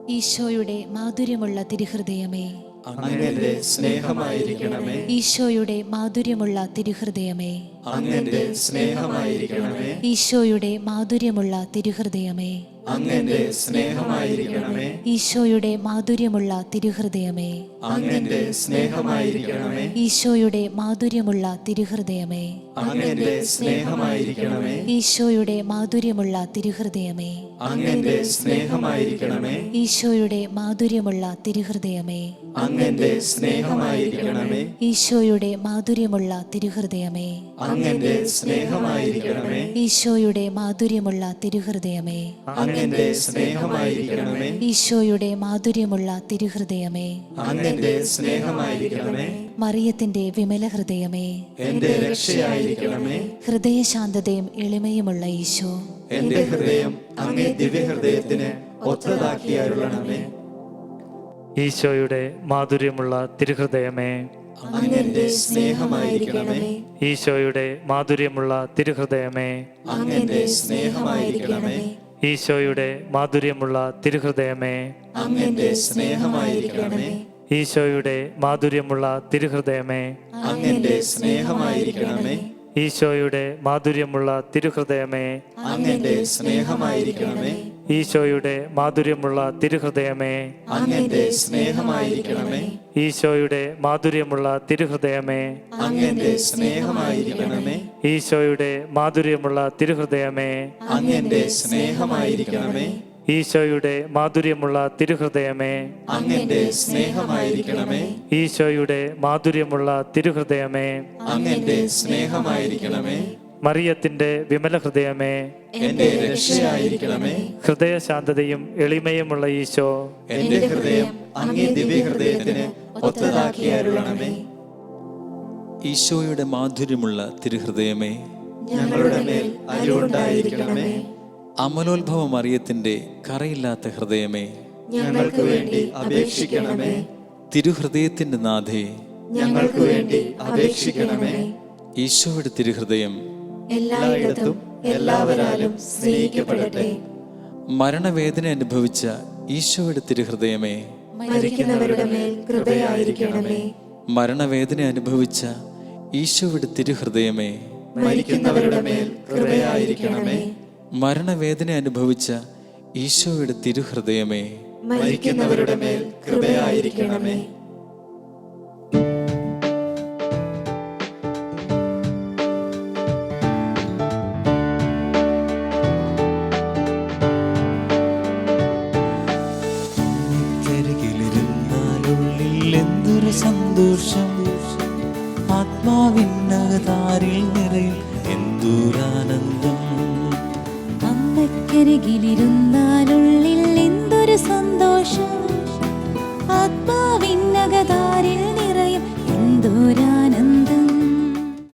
ഈശോയുടെ മാധുര്യമുള്ള തിരുഹൃദയമേ, അങ്ങന്റെ സ്നേഹമായിരിക്കണമേ. ഈശോയുടെ മാധുര്യമുള്ള തിരുഹൃദയമേ, അങ്ങന്റെ സ്നേഹമായിരിക്കണമേ. ഈശോയുടെ മാധുര്യമുള്ള തിരുഹൃദയമേ, അങ്ങന്റെ സ്നേഹമായിരിക്കണമേ. ഈശോയുടെ മാധുര്യമുള്ള തിരുഹൃദയമേ, അങ്ങന്റെ സ്നേഹമായിരിക്കണമേ. ഈശോയുടെ മാധുര്യമുള്ള തിരുഹൃദയമേ, അങ്ങന്റെ സ്നേഹമായിരിക്കണമേ. ഈശോയുടെ മാധുര്യമുള്ള തിരുഹൃദയമേ, അങ്ങന്റെ സ്നേഹമായിരിക്കണമേ. ഈശോയുടെ മാധുര്യമുള്ള തിരുഹൃദയമേ, അങ്ങന്റെ സ്നേഹമായിരിക്കണമേ. ഈശോയുടെ മാധുര്യമുള്ള തിരുഹൃദയമേ, അങ്ങന്റെ സ്നേഹമായിരിക്കണമേ. ഈശോയുടെ മാധുര്യമുള്ള തിരുഹൃദയമേ, അങ്ങന്റെ സ്നേഹമായിരിക്കണമേ. ഈശോയുടെ മാധുര്യമുള്ള തിരുഹൃദയമേ, അങ്ങന്റെ സ്നേഹമായിരിക്കണമേ. മറിയത്തിന്റെ വിമല ഹൃദയമേ, എന്റെ രക്ഷയായിരിക്കണമേ. ഹൃദയശാന്തതയും എളിമയുമുള്ള ഈശോ, എന്റെ ഹൃദയം അങ്ങേ ദിവ്യഹൃദയത്തിന് ഒത്തതാക്കി അരുളണമേ. ഈശോയുടെ മാധുര്യമുള്ള തിരുഹൃദയമേ, അങ്ങന്റെ സ്നേഹമായിരിക്കണമേ. ഈശോയുടെ മാധുര്യമുള്ള തിരുഹൃദയമേ, അങ്ങന്റെ സ്നേഹമായിരിക്കണമേ. ഈശോയുടെ മാധുര്യമുള്ള തിരുഹൃദയമേ, അങ്ങന്റെ സ്നേഹമായിരിക്കണമേ. ഈശോയുടെ മാധുര്യമുള്ള തിരുഹൃദയമേ, അങ്ങന്റെ സ്നേഹമായിരിക്കണമേ. ഈശോയുടെ മാധുര്യമുള്ള തിരുഹൃദയമേ, അങ്ങന്റെ സ്നേഹമായിരിക്കണമേ. ഈശോയുടെ മാധുര്യമുള്ള തിരുഹൃദയമേ, അങ്ങന്റെ സ്നേഹമായിരിക്കണമേ. ഈശോയുടെ മാധുര്യമുള്ള തിരുഹൃദയമേ, അങ്ങന്റെ സ്നേഹമായിരിക്കണമേ. ഈശോയുടെ മാധുര്യമുള്ള തിരുഹൃദയമേ, അങ്ങന്റെ സ്നേഹമായിരിക്കണമേ. ഈശോയുടെ മാധുര്യമുള്ള തിരുഹൃദയമേ, അങ്ങന്റെ സ്നേഹമായിരിക്കണമേ. ഈശോയുടെ മാധുര്യമുള്ള തിരുഹൃദയമേ, അങ്ങന്റെ സ്നേഹമായിരിക്കണമേ. മറിയത്തിന്റെ വിമല ഹൃദയമേ, എന്റെ രക്ഷയായിരിക്കണമേ. ഹൃദയശാന്തതയും എളിമയുമുള്ള ഈശോ, എന്റെ ഹൃദയം അങ്ങേ ദിവ്യഹൃദയത്തിന് ഒത്തതാക്കി അരുളണമേ. ഈശോയുടെ മാധുര്യമുള്ള തിരുഹൃദയമേ, ഞങ്ങളുടെ മേൽ അരുളുണ്ടായിരിക്കണമേ. അമലോത്ഭവ മറിയത്തിന്റെ കറയില്ലാത്ത ഹൃദയമേ, ഞങ്ങൾക്ക് വേണ്ടി അപേക്ഷിക്കണമേ. തിരുഹൃദയത്തിന്റെ നാഥേ, ഞങ്ങൾക്ക് വേണ്ടി അപേക്ഷിക്കണമേ. ഈശോയുടെ തിരുഹൃദയം എല്ലായിടത്തും എല്ലാവരാലും സ്നേഹിക്കപ്പെടട്ടെ. മരണവേദന അനുഭവിച്ച ഈശോയുടെ തിരുഹൃദയമേ, മരിക്കുന്നവരുടെ മേൽ കൃപയായിരിക്കണമേ. മരണവേദന അനുഭവിച്ച ഈശോയുടെ തിരുഹൃദയമേ, മരിക്കുന്നവരുടെ മേൽ കൃപയായിരിക്കണമേ. മരണവേദന അനുഭവിച്ച ഈശോയുടെ തിരുഹൃദയമേ, മരിക്കുന്നവരുടെ മേൽ കൃപയായിരിക്കണമേ. എന്തൊരു സന്തോഷം, ആത്മാവിനകതാരിൽ നിറയും എന്തൊരാനന്ദം. അമ്മക്കരികിലിരുന്ന